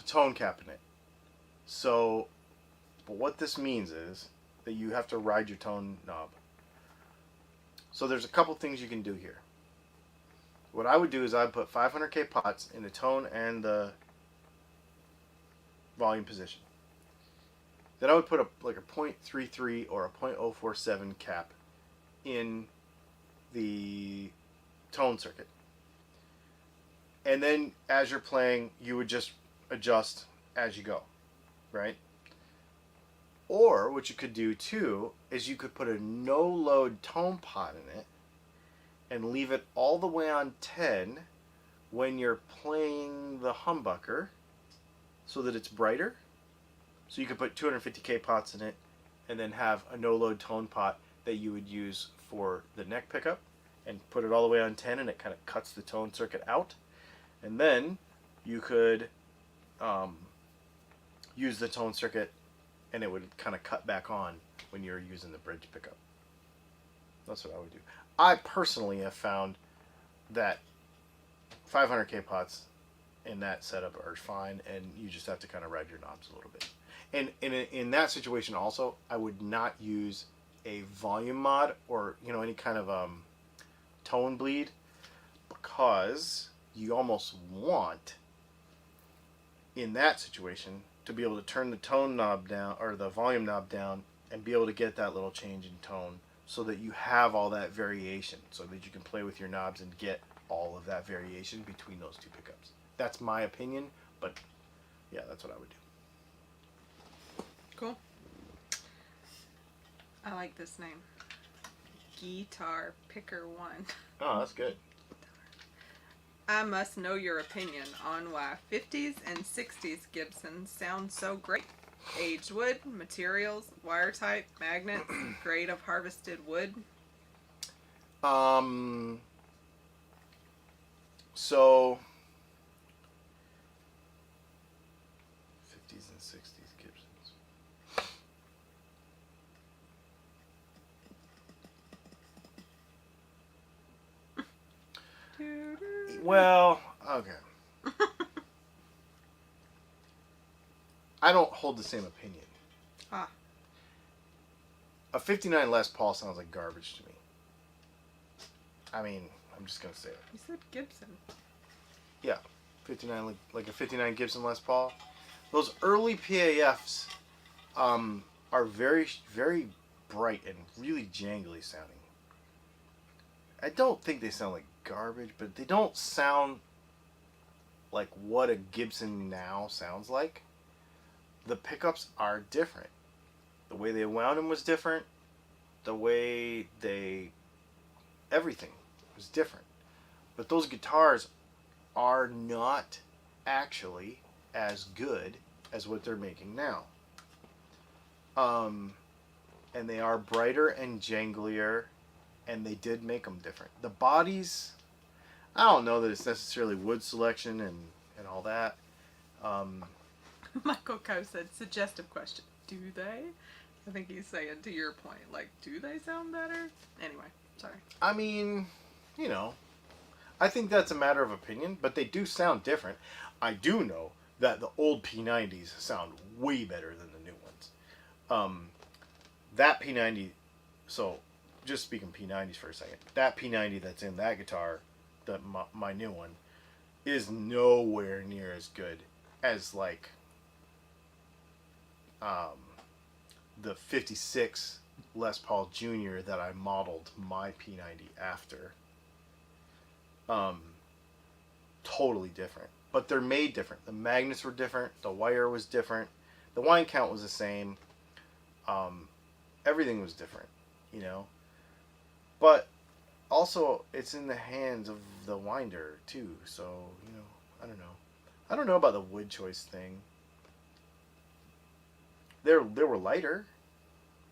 tone cap in it. So, but what this means is that you have to ride your tone knob. So there's a couple things you can do here. What I would do is I'd put 500K pots in the tone and the volume position. Then I would put like a .33 or a .047 cap in the tone circuit. And then as you're playing, you would just adjust as you go, right? Or what you could do too is you could put a no-load tone pot in it and leave it all the way on 10 when you're playing the humbucker so that it's brighter. So you could put 250K pots in it and then have a no-load tone pot that you would use for the neck pickup and put it all the way on 10 and it kind of cuts the tone circuit out. And then you could use the tone circuit and it would kind of cut back on when you're using the bridge pickup. That's what I would do. I personally have found that 500K pots in that setup are fine, and you just have to kind of ride your knobs a little bit. And in that situation also, I would not use a volume mod or any kind of tone bleed, because you almost want in that situation to be able to turn the tone knob down or the volume knob down and be able to get that little change in tone so that you have all that variation, so that you can play with your knobs and get all of that variation between those two pickups. That's my opinion, but yeah, that's what I would do. Cool. I like this name. Guitar Picker 1. Oh, that's good. I must know your opinion on why 50s and 60s Gibsons sound so great. Aged wood, materials, wire type, magnets, grade of harvested wood. So 50s and 60s Gibsons. Well, okay. I don't hold the same opinion. Ah. A 59 Les Paul sounds like garbage to me. I mean, I'm just going to say it. You said Gibson. Yeah. 59, like a 59 Gibson Les Paul. Those early PAFs are very, very bright and really jangly sounding. I don't think they sound like garbage, but they don't sound like what a Gibson now sounds like. The pickups are different. The way they wound them was different. The way everything was different. But those guitars are not actually as good as what they're making now. And they are brighter and janglier, and they did make them different. The bodies, I don't know that it's necessarily wood selection and all that. Michael Coe said, suggestive question. Do they? I think he's saying, to your point, like, do they sound better? Anyway, sorry. I mean, I think that's a matter of opinion, but they do sound different. I do know that the old P90s sound way better than the new ones. That P90, so just speaking P90s for a second, that P90 that's in that guitar, my new one, is nowhere near as good as like the 56 Les Paul Jr. that I modeled my P90 after. Totally different, but they're made different. The magnets were different, the wire was different, the wind count was the same, everything was different, but also it's in the hands of the winder too, so I don't know about the wood choice thing. They were lighter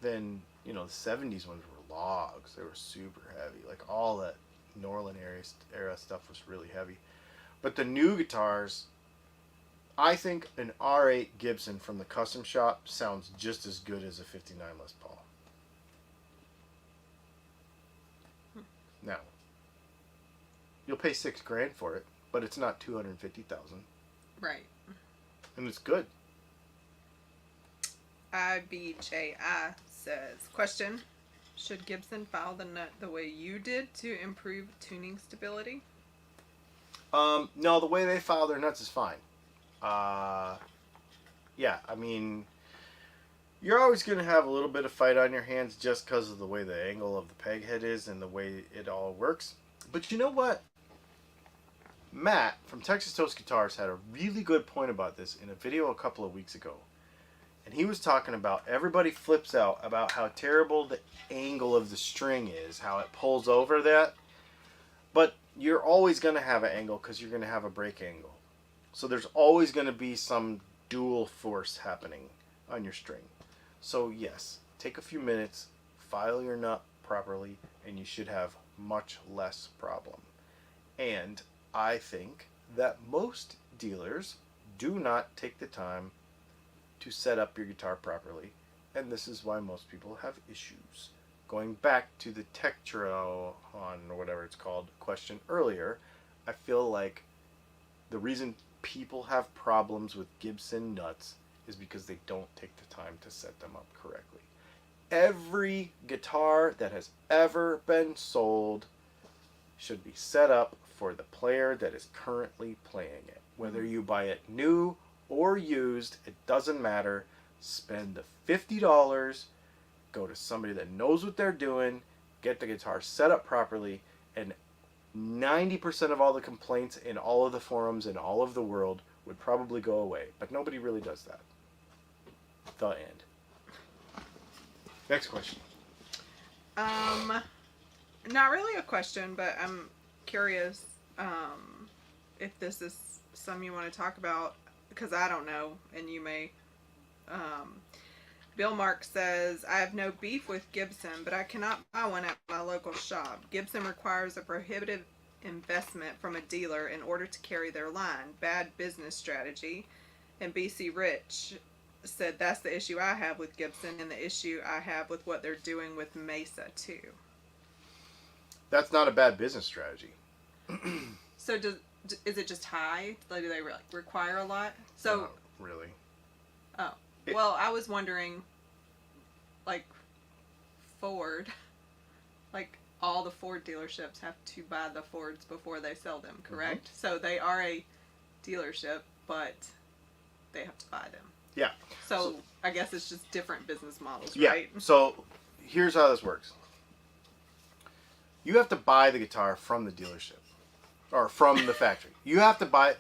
than the 70s ones were logs. They were super heavy, like all that Norland era stuff was really heavy. But the new guitars, I think an R8 Gibson from the custom shop sounds just as good as a 59 Les Paul. Now, you'll pay $6,000 for it, but it's not $250,000. Right. And it's good. IBJI says, question, should Gibson file the nut the way you did to improve tuning stability? No, the way they file their nuts is fine. yeah, I mean, you're always going to have a little bit of fight on your hands just because of the way the angle of the peg head is and the way it all works. But you know what? Matt from Texas Toast Guitars had a really good point about this in a video a couple of weeks ago. And he was talking about everybody flips out about how terrible the angle of the string is, how it pulls over that. But you're always going to have an angle because you're going to have a break angle. So there's always going to be some dual force happening on your string. So yes, take a few minutes, file your nut properly, and you should have much less problem. And I think that most dealers do not take the time to set up your guitar properly, and this is why most people have issues. Going back to the Tektron, or whatever it's called, question earlier, I feel like the reason people have problems with Gibson nuts is because they don't take the time to set them up correctly. Every guitar that has ever been sold should be set up for the player that is currently playing it. Whether you buy it new or used, it doesn't matter. Spend the $50, go to somebody that knows what they're doing, get the guitar set up properly, and 90% of all the complaints in all of the forums in all of the world would probably go away. But nobody really does that. The end. Next question. Not really a question, but I'm curious if this is something you want to talk about, because I don't know, and you may. Bill Mark says, I have no beef with Gibson, but I cannot buy one at my local shop. Gibson requires a prohibitive investment from a dealer in order to carry their line. Bad business strategy. And BC Rich said, that's the issue I have with Gibson and the issue I have with what they're doing with Mesa too. That's not a bad business strategy. So is it just high? Like, do they require a lot? So not really. Oh. Well, I was wondering, like, Ford, like, all the Ford dealerships have to buy the Fords before they sell them, correct? Mm-hmm. So they are a dealership, but they have to buy them. Yeah. So I guess it's just different business models, yeah. right? So here's how this works. You have to buy the guitar from the dealership, or from the factory. You have to buy,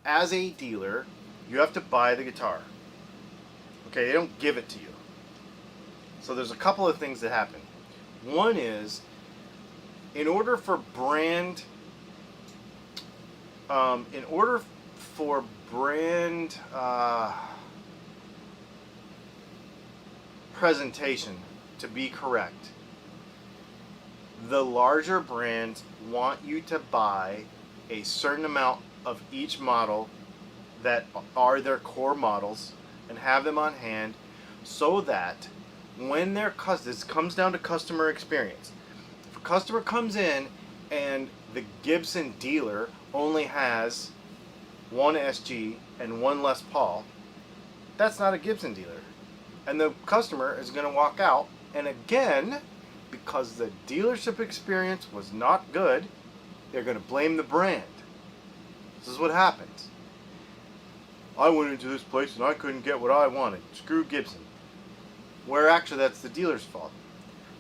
as a dealer, you have to buy the guitar. Okay, they don't give it to you. So there's a couple of things that happen. One is, in order for brand presentation to be correct, the larger brands want you to buy a certain amount of each model that are their core models and have them on hand, so that when this comes down to customer experience. If a customer comes in and the Gibson dealer only has one SG and one Les Paul, that's not a Gibson dealer. And the customer is going to walk out, and again, because the dealership experience was not good, they're going to blame the brand. This is what happens. I went into this place and I couldn't get what I wanted. Screw Gibson. Where actually that's the dealer's fault.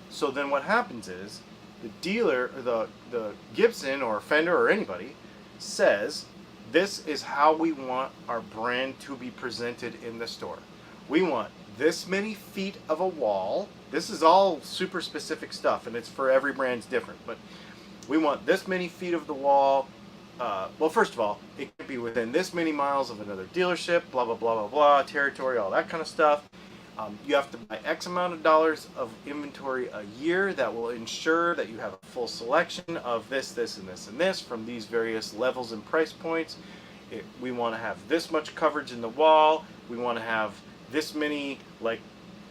So then what happens is, the dealer, the Gibson or Fender or anybody, says, this is how we want our brand to be presented in the store. We want this many feet of a wall. This is all super specific stuff, and it's for every brand's different. But we want this many feet of the wall. Well, first of all, it can be within this many miles of another dealership, blah, blah, blah, blah, blah, territory, all that kind of stuff. You have to buy X amount of dollars of inventory a year that will ensure that you have a full selection of this, this, and this, and this from these various levels and price points. We want to have this much coverage in the wall. We want to have this many, like,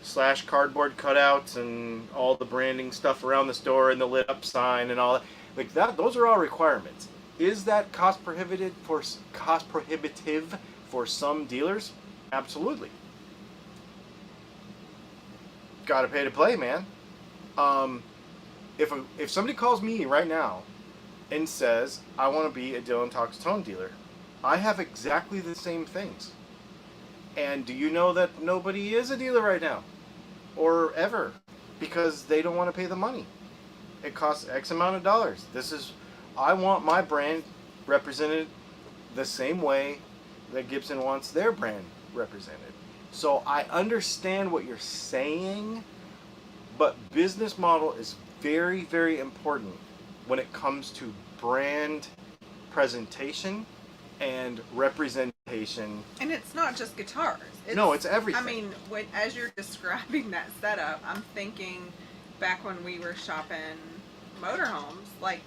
slash cardboard cutouts and all the branding stuff around the store and the lit up sign and all that. Like that, those are all requirements. Is that cost prohibitive for some dealers? Absolutely. Got to pay to play, man. If somebody calls me right now and says, I want to be a Dylan Talks Tone dealer, I have exactly the same things. And do you know that nobody is a dealer right now? Or ever? Because they don't want to pay the money. It costs X amount of dollars. I want my brand represented the same way that Gibson wants their brand represented. So I understand what you're saying, but business model is very, very important when it comes to brand presentation and representation. And it's not just guitars. No, it's everything. I mean, as you're describing that setup, I'm thinking back when we were shopping motorhomes, like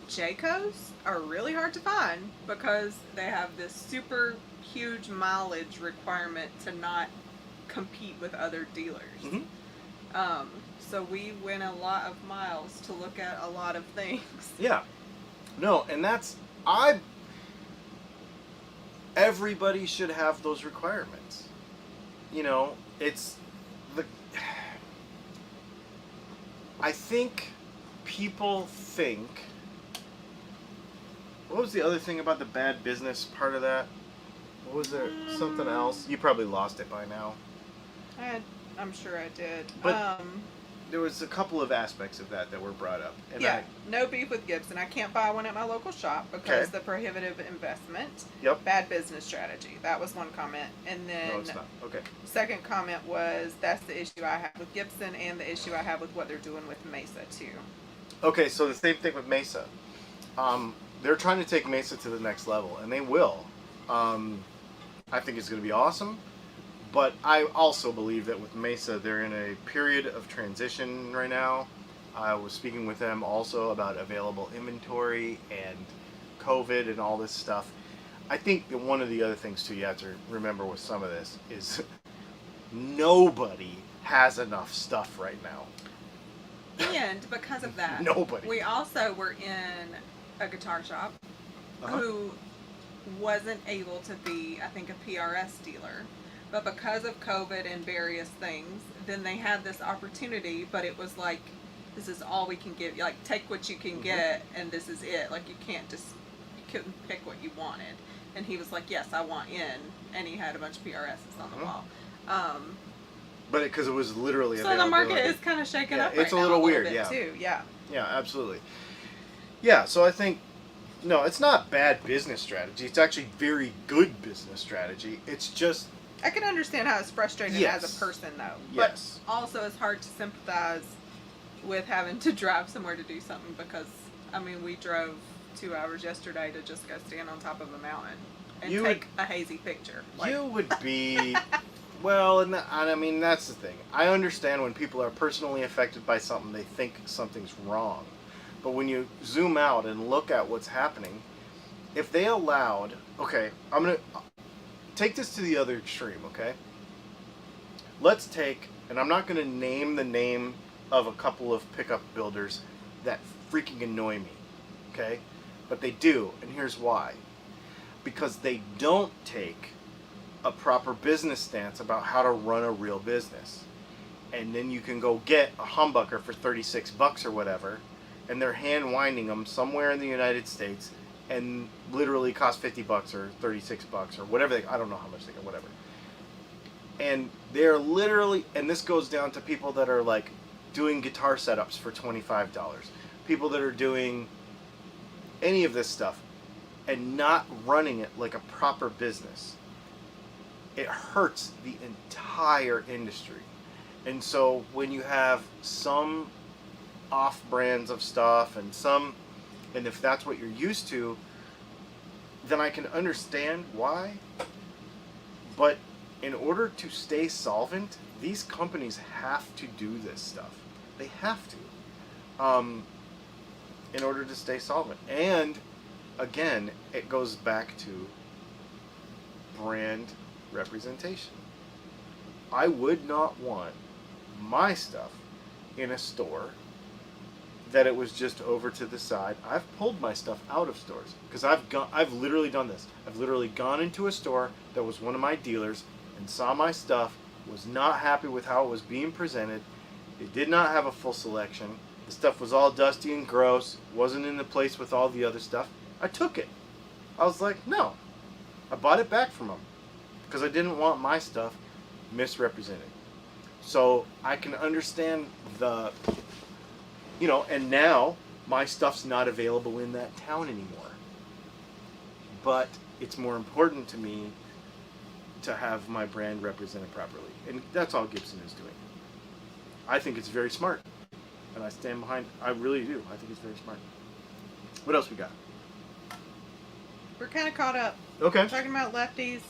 Jaycos are really hard to find because they have this super huge mileage requirement to not compete with other dealers. Mm-hmm. So we went a lot of miles to look at a lot of things. Yeah. No, and everybody should have those requirements. I think people think, what was the other thing about the bad business part of that? What was there? Something else? You probably lost it by now. I'm sure I did. But there was a couple of aspects of that were brought up. And no beef with Gibson. I can't buy one at my local shop because the prohibitive investment. Yep. Bad business strategy. That was one comment. And then no, it's not. Okay. Second comment was that's the issue I have with Gibson and the issue I have with what they're doing with Mesa too. Okay, so the same thing with Mesa. They're trying to take Mesa to the next level, and they will. I think it's going to be awesome. But I also believe that with Mesa, they're in a period of transition right now. I was speaking with them also about available inventory and COVID and all this stuff. I think that one of the other things, too, you have to remember with some of this is nobody has enough stuff right now. And because of that, Nobody. We also were in a guitar shop who wasn't able to be, I think, a PRS dealer. But because of COVID and various things, then they had this opportunity, but it was like, this is all we can give you. Like, take what you can get, and this is it. Like, you couldn't pick what you wanted. And he was like, yes, I want in. And he had a bunch of PRSs on the wall. But because it was literally so the market is kind of shaken up right it's a now little weird, bit too. Yeah, absolutely. Yeah, so I think, no, it's not bad business strategy. It's actually very good business strategy. It's just... I can understand how it's frustrating as a person, though. Yes. But also it's hard to sympathize with having to drive somewhere to do something because, I mean, we drove 2 hours yesterday to just go stand on top of a mountain and take a hazy picture. You would be... Well, and I mean, that's the thing. I understand when people are personally affected by something, they think something's wrong. But when you zoom out and look at what's happening, if they allowed... Okay, I'm going to... Take this to the other extreme, okay? Let's take, and I'm not going to name the name of a couple of pickup builders that freaking annoy me, okay? But they do, and here's why. Because they don't take a proper business stance about how to run a real business. And then you can go get a humbucker for $36 or whatever, and they're hand winding them somewhere in the United States, and literally cost $50 or $36 or whatever I don't know how much they get, whatever. And they're literally, and this goes down to people that are like doing guitar setups for $25, people that are doing any of this stuff and not running it like a proper business. It hurts the entire industry. And so when you have some off brands of stuff and if that's what you're used to, then I can understand why. But in order to stay solvent, these companies have to do this stuff. They have to. In order to stay solvent. And, again, it goes back to brand representation. I would not want my stuff in a store that it was just over to the side. I've pulled my stuff out of stores because I've literally done this. I've literally gone into a store that was one of my dealers and saw my stuff, was not happy with how it was being presented. It did not have a full selection. The stuff was all dusty and gross, wasn't in the place with all the other stuff. I took it. I was like, no. I bought it back from them because I didn't want my stuff misrepresented. So I can understand the, and now my stuff's not available in that town anymore. But it's more important to me to have my brand represented properly. And that's all Gibson is doing. I think it's very smart. And I stand behind, I really do. I think it's very smart. What else we got? We're kind of caught up. Okay. Talking about lefties,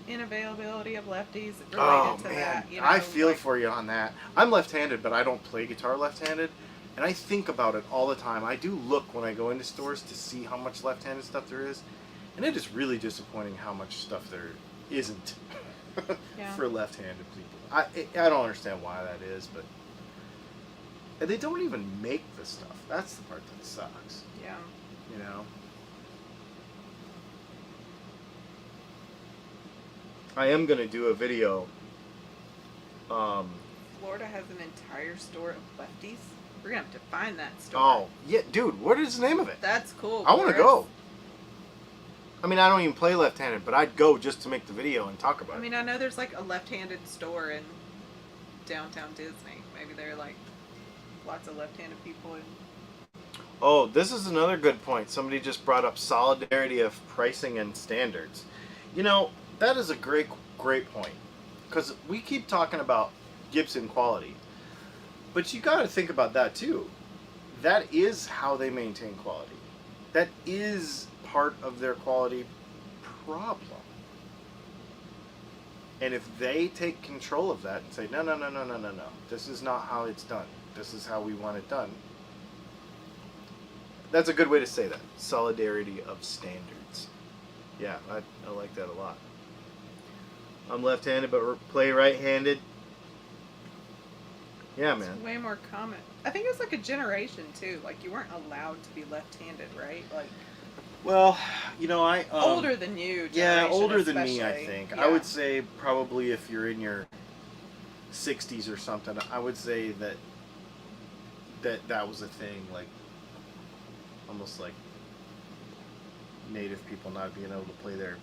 inavailability of lefties related Oh, to man. that. I feel for you on that. I'm left-handed, but I don't play guitar left-handed. And I think about it all the time. I do look when I go into stores to see how much left-handed stuff there is. And it is really disappointing how much stuff there isn't for left-handed people. I don't understand why that is, but... And they don't even make the stuff. That's the part that sucks. Yeah. I am going to do a video. Florida has an entire store of lefties. We're going to have to find that store. Oh, yeah, dude, what is the name of it? That's cool. I want to go. I mean, I don't even play left-handed, but I'd go just to make the video and talk about it. I mean, I know there's like a left-handed store in downtown Disney. Maybe there are like lots of left-handed people in... Oh, this is another good point. Somebody just brought up solidarity of pricing and standards. That is a great point. Because we keep talking about Gibson quality. But you got to think about that too. That is how they maintain quality. That is part of their quality problem. And if they take control of that and say, no, this is not how it's done. This is how we want it done. That's a good way to say that. Solidarity of standards. Yeah, I like that a lot. I'm left-handed, but play right-handed. Yeah, man. It's way more common. I think it was like a generation too. Like you weren't allowed to be left-handed, right? Like. Well, I older than you. Yeah, older than me, I especially. think. Yeah. I would say probably if you're in your 60s or something, I would say that was a thing, like almost like native people not being able to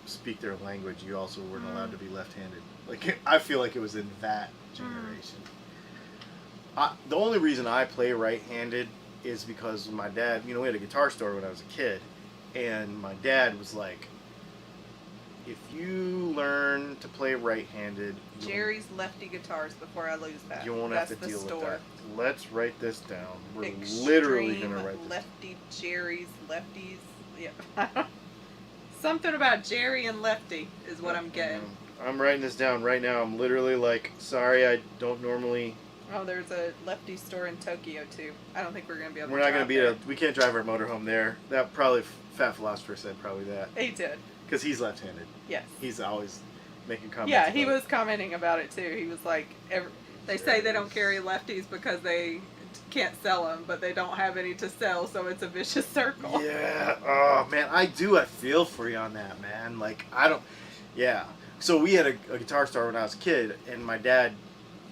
speak their language. You also weren't allowed to be left-handed. Like I feel like it was in that generation. The only reason I play right-handed is because my dad, we had a guitar store when I was a kid, and my dad was like, if you learn to play right-handed... Jerry's Lefty Guitars, before I lose that. You won't have to deal with that. Let's write this down. We're Extreme literally going to write this Lefty Jerry's Lefties. Yeah. Something about Jerry and Lefty is what I'm getting. I'm writing this down right now. I'm literally like, sorry, I don't normally... Oh, there's a lefty store in Tokyo too. I don't think we're gonna be able. We're not gonna be we can't drive our motorhome there. That probably Fat Philosopher said probably that. He did. Because he's left-handed. Yes. He's always making comments. Yeah, he was commenting about it too. He was like, they say they don't carry lefties because they can't sell them, but they don't have any to sell, so it's a vicious circle. Yeah. Oh man, I feel for you on that, man. Like I don't. Yeah. So we had a guitar store when I was a kid, and my dad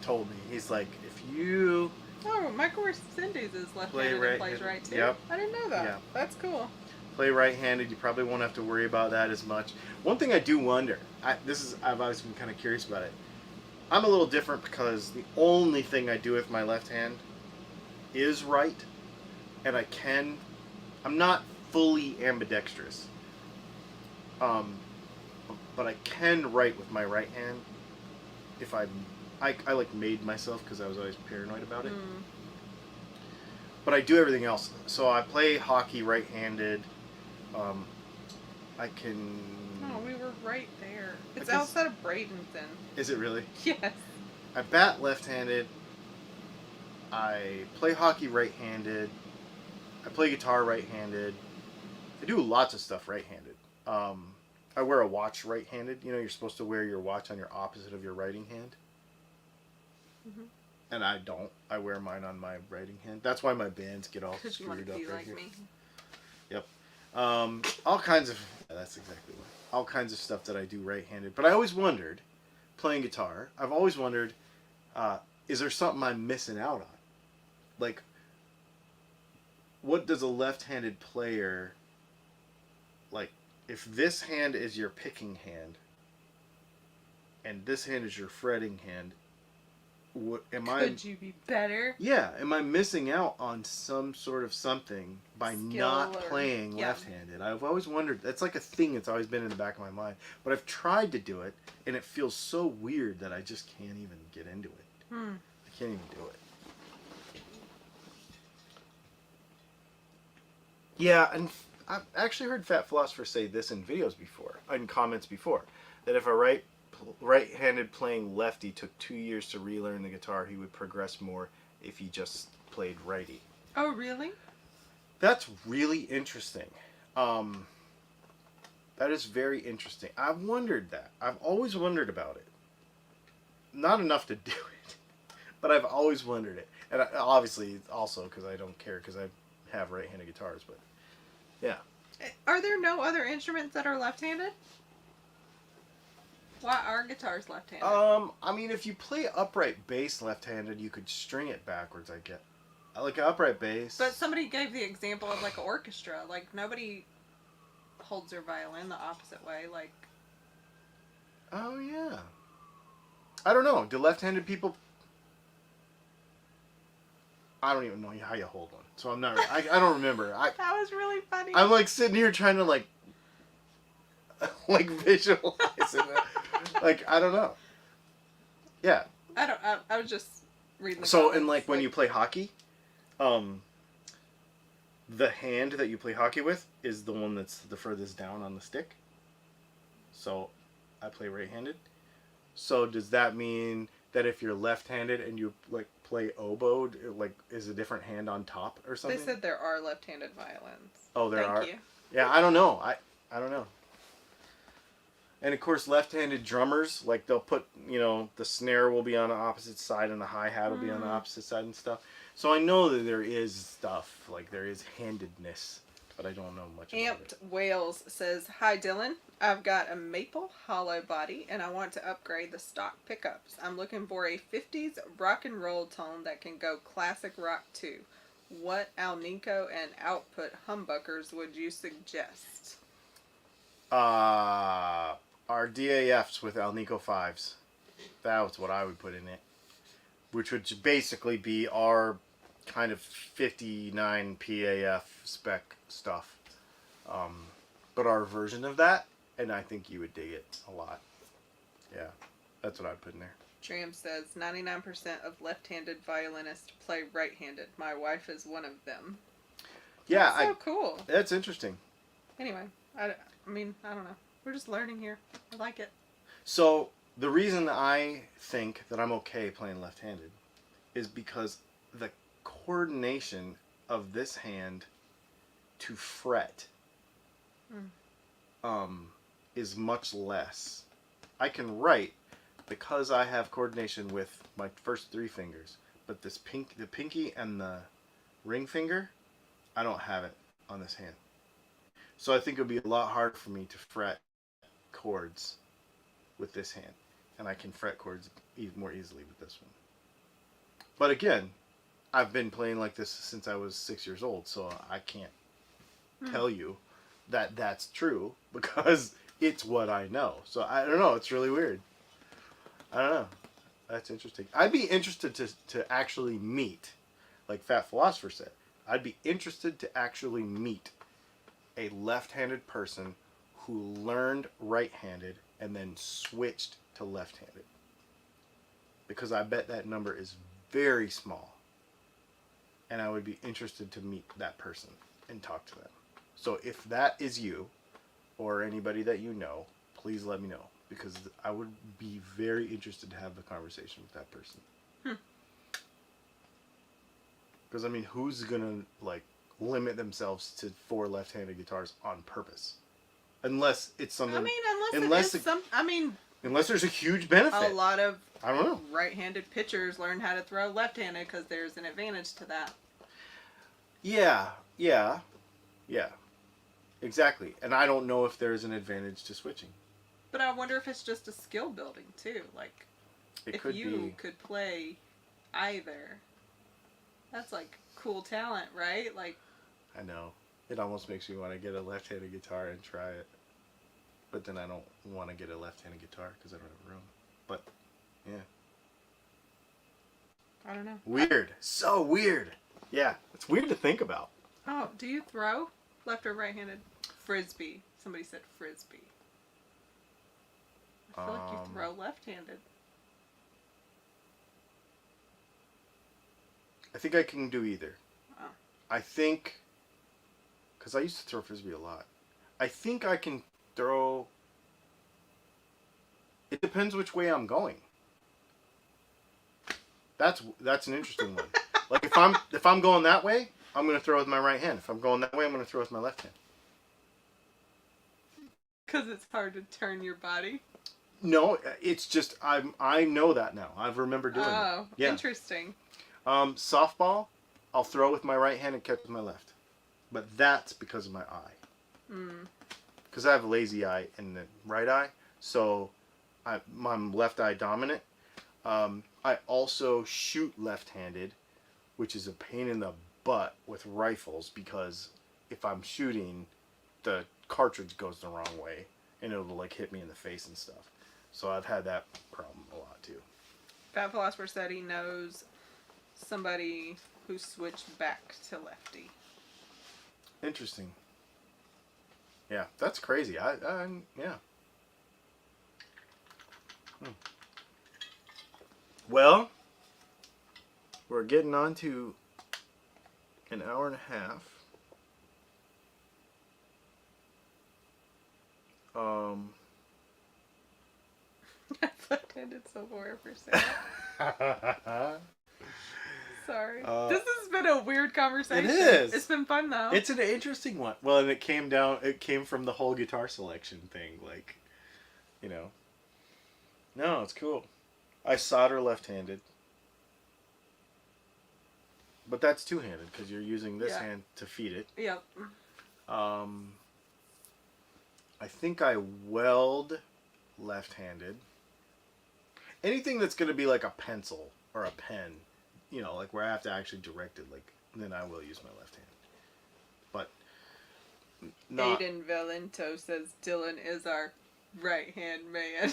told me, he's like, you... Oh, Michael Cindy's is left-handed and plays right too. Yep. I didn't know that. Yeah. That's cool. Play right-handed. You probably won't have to worry about that as much. One thing I do wonder, I've always been kind of curious about it. I'm a little different because the only thing I do with my left hand is right, and I'm not fully ambidextrous. But I can write with my right hand if I like made myself because I was always paranoid about it. But I do everything else. So I play hockey right-handed. I can... Oh, we were right there. It's outside of Bradenton. Is it really? Yes. I bat left-handed. I play hockey right-handed. I play guitar right-handed. I do lots of stuff right-handed. I wear a watch right-handed. You're supposed to wear your watch on your opposite of your writing hand. And I don't. I wear mine on my writing hand. That's why my bands get all screwed up right here. Me. Yep. All kinds of... That's exactly what. All kinds of stuff that I do right-handed. But I always wondered, playing guitar, I've always wondered, is there something I'm missing out on? Like, what does a left-handed player... Like, if this hand is your picking hand, and this hand is your fretting hand, Could you be better? Yeah, am I missing out on some sort of something by not playing yeah. left-handed? I've always wondered. That's like a thing that's always been in the back of my mind. But I've tried to do it, and it feels so weird that I just can't even get into it. I can't even do it. Yeah, and I've actually heard Fat Philosopher say this in videos before, in comments before, that if a right-handed playing lefty took 2 years to relearn the guitar, he would progress more if he just played righty. Oh, really? That's really interesting. That is very interesting. I've wondered that. I've always wondered about it. Not enough to do it, but I've always wondered it. And obviously, also because I don't care because I have right-handed guitars, but yeah. Are there no other instruments that are left-handed? Why are guitars left-handed? I mean, if you play upright bass left-handed, you could string it backwards, I get. I like an upright bass. But somebody gave the example of like an orchestra. Like, nobody holds their violin the opposite way. Like, oh, yeah. I don't know. Do left-handed people... I don't even know how you hold one. So I'm not... I don't remember. that was really funny. I'm like sitting here trying to like visualize it. Like, I don't know. Yeah. I was just reading the So, comments, and like when you play hockey, the hand that you play hockey with is the one that's the furthest down on the stick. So, I play right-handed. So, does that mean that if you're left-handed and you like play oboe, like is a different hand on top or something? They said there are left-handed violins. Oh, there are. Thank you. Yeah, I don't know. I don't know. And of course, left-handed drummers, like they'll put, the snare will be on the opposite side and the hi-hat will be on the opposite side and stuff. So I know that there is stuff, like there is handedness, but I don't know much about it. Amped Wales says, "Hi Dylan, I've got a maple hollow body and I want to upgrade the stock pickups. I'm looking for a 50s rock and roll tone that can go classic rock too. What Alnico and output humbuckers would you suggest?" Our DAFs with Alnico 5s. That's what I would put in it. Which would basically be our kind of 59 PAF spec stuff. But our version of that, and I think you would dig it a lot. Yeah, that's what I'd put in there. Tram says, 99% of left-handed violinists play right-handed. My wife is one of them. Yeah, That's so cool. That's interesting. Anyway, I mean, I don't know. We're just learning here. I like it. So, the reason I think that I'm okay playing left-handed is because the coordination of this hand to fret is much less. I can write because I have coordination with my first 3 fingers, but the pinky and the ring finger, I don't have it on this hand. So I think it would be a lot harder for me to fret chords with this hand, and I can fret chords more easily with this one. But again, I've been playing like this since I was 6 years old, so I can't tell you that that's true because it's what I know. So I don't know. It's really weird. I don't know. That's interesting. I'd be interested to actually meet, like Fat Philosopher said, I'd be interested to actually meet a left-handed person who learned right-handed and then switched to left-handed. Because I bet that number is very small. And I would be interested to meet that person and talk to them. So if that is you, or anybody that you know, please let me know. Because I would be very interested to have the conversation with that person. Because, I mean, who's going to, like, limit themselves to 4 left-handed guitars on purpose? Unless it's something... I mean, unless there's a huge benefit. A lot of I don't know. right-handed pitchers learn how to throw left-handed because there's an advantage to that. Yeah. Exactly. And I don't know if there's an advantage to switching. But I wonder if it's just a skill building, too. Like, if you could play either, that's, like, cool talent, right? Like, I know. It almost makes me want to get a left-handed guitar and try it. But then I don't want to get a left-handed guitar because I don't have room. But yeah, I don't know. weird. So weird. Yeah, it's weird to think about. Oh, do you throw left or right-handed? Frisbee. Somebody said frisbee. I feel like you throw left-handed. I think I can do either. Oh. I think, because I used to throw frisbee a lot. I think I can throw. It depends which way I'm going. That's an interesting one. Like if I'm going that way, I'm going to throw with my right hand. If I'm going that way, I'm going to throw with my left hand. Because it's hard to turn your body. No, it's just I know that now. I've remembered doing it. Oh, yeah. Interesting. Softball, I'll throw with my right hand and catch with my left. But that's because of my eye. Because I have a lazy eye in the right eye, so I'm left eye dominant. I also shoot left-handed, which is a pain in the butt with rifles because if I'm shooting, the cartridge goes the wrong way and it'll like hit me in the face and stuff. So I've had that problem a lot too. Fat Philosopher said he knows somebody who switched back to lefty. Interesting. Yeah, that's crazy. Yeah. Well, we're getting on to an hour and a half. Left-handed silverware for sale. Sorry. This has been a weird conversation. It is. It's been fun though. It's an interesting one. Well, and it came from the whole guitar selection thing, like, you know. No, it's cool. I solder left-handed. But that's two-handed because you're using this hand to feed it. Yep. I think I weld left-handed. Anything that's going to be like a pencil or a pen, you know, like where I have to actually direct it, like, then I will use my left hand. But not... Aiden Valento says Dylan is our right-hand man.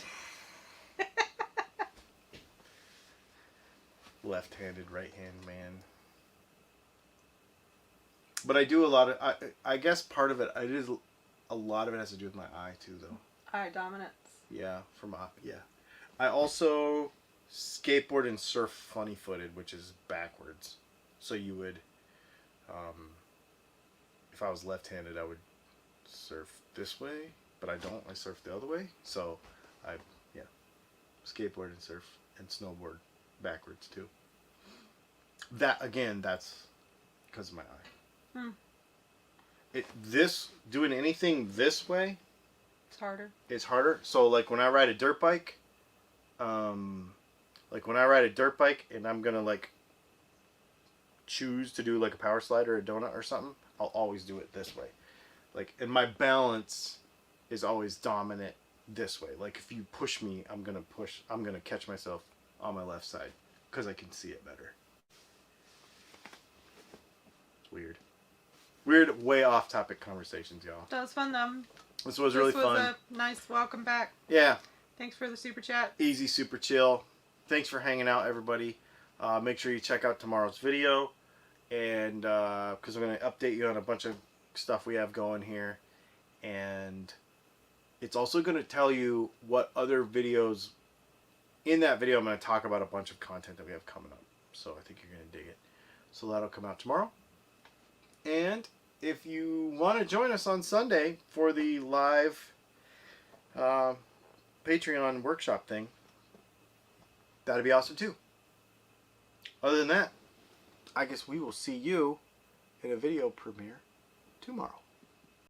Left-handed, right-hand man. But I do a lot of... I guess part of it, a lot of it has to do with my eye, too, though. Eye dominance. Yeah, yeah. I also skateboard and surf funny-footed, which is backwards. So you would... if I was left-handed, I would surf this way, but I don't. I surf the other way. So skateboard and surf and snowboard backwards too. That again, that's because of my eye. Doing anything this way, it's harder. It's harder. So like when I ride a dirt bike, and I'm gonna like choose to do like a power slide or a donut or something, I'll always do it this way. Like, and my balance is always dominant this way. Like if you push me, I'm gonna catch myself on my left side because I can see it better. It's weird. Weird, way off topic conversations, y'all. That was fun though. This was really fun. This was a nice welcome back. Yeah. Thanks for the super chat. Easy, super chill. Thanks for hanging out, everybody. Make sure you check out tomorrow's video, and because I'm going to update you on a bunch of stuff we have going here, and it's also going to tell you what other videos. In that video, I'm going to talk about a bunch of content that we have coming up, so I think you're going to dig it. So that'll come out tomorrow. And if you want to join us on Sunday for the live Patreon workshop thing, that'd be awesome too. Other than that, I guess we will see you in a video premiere tomorrow.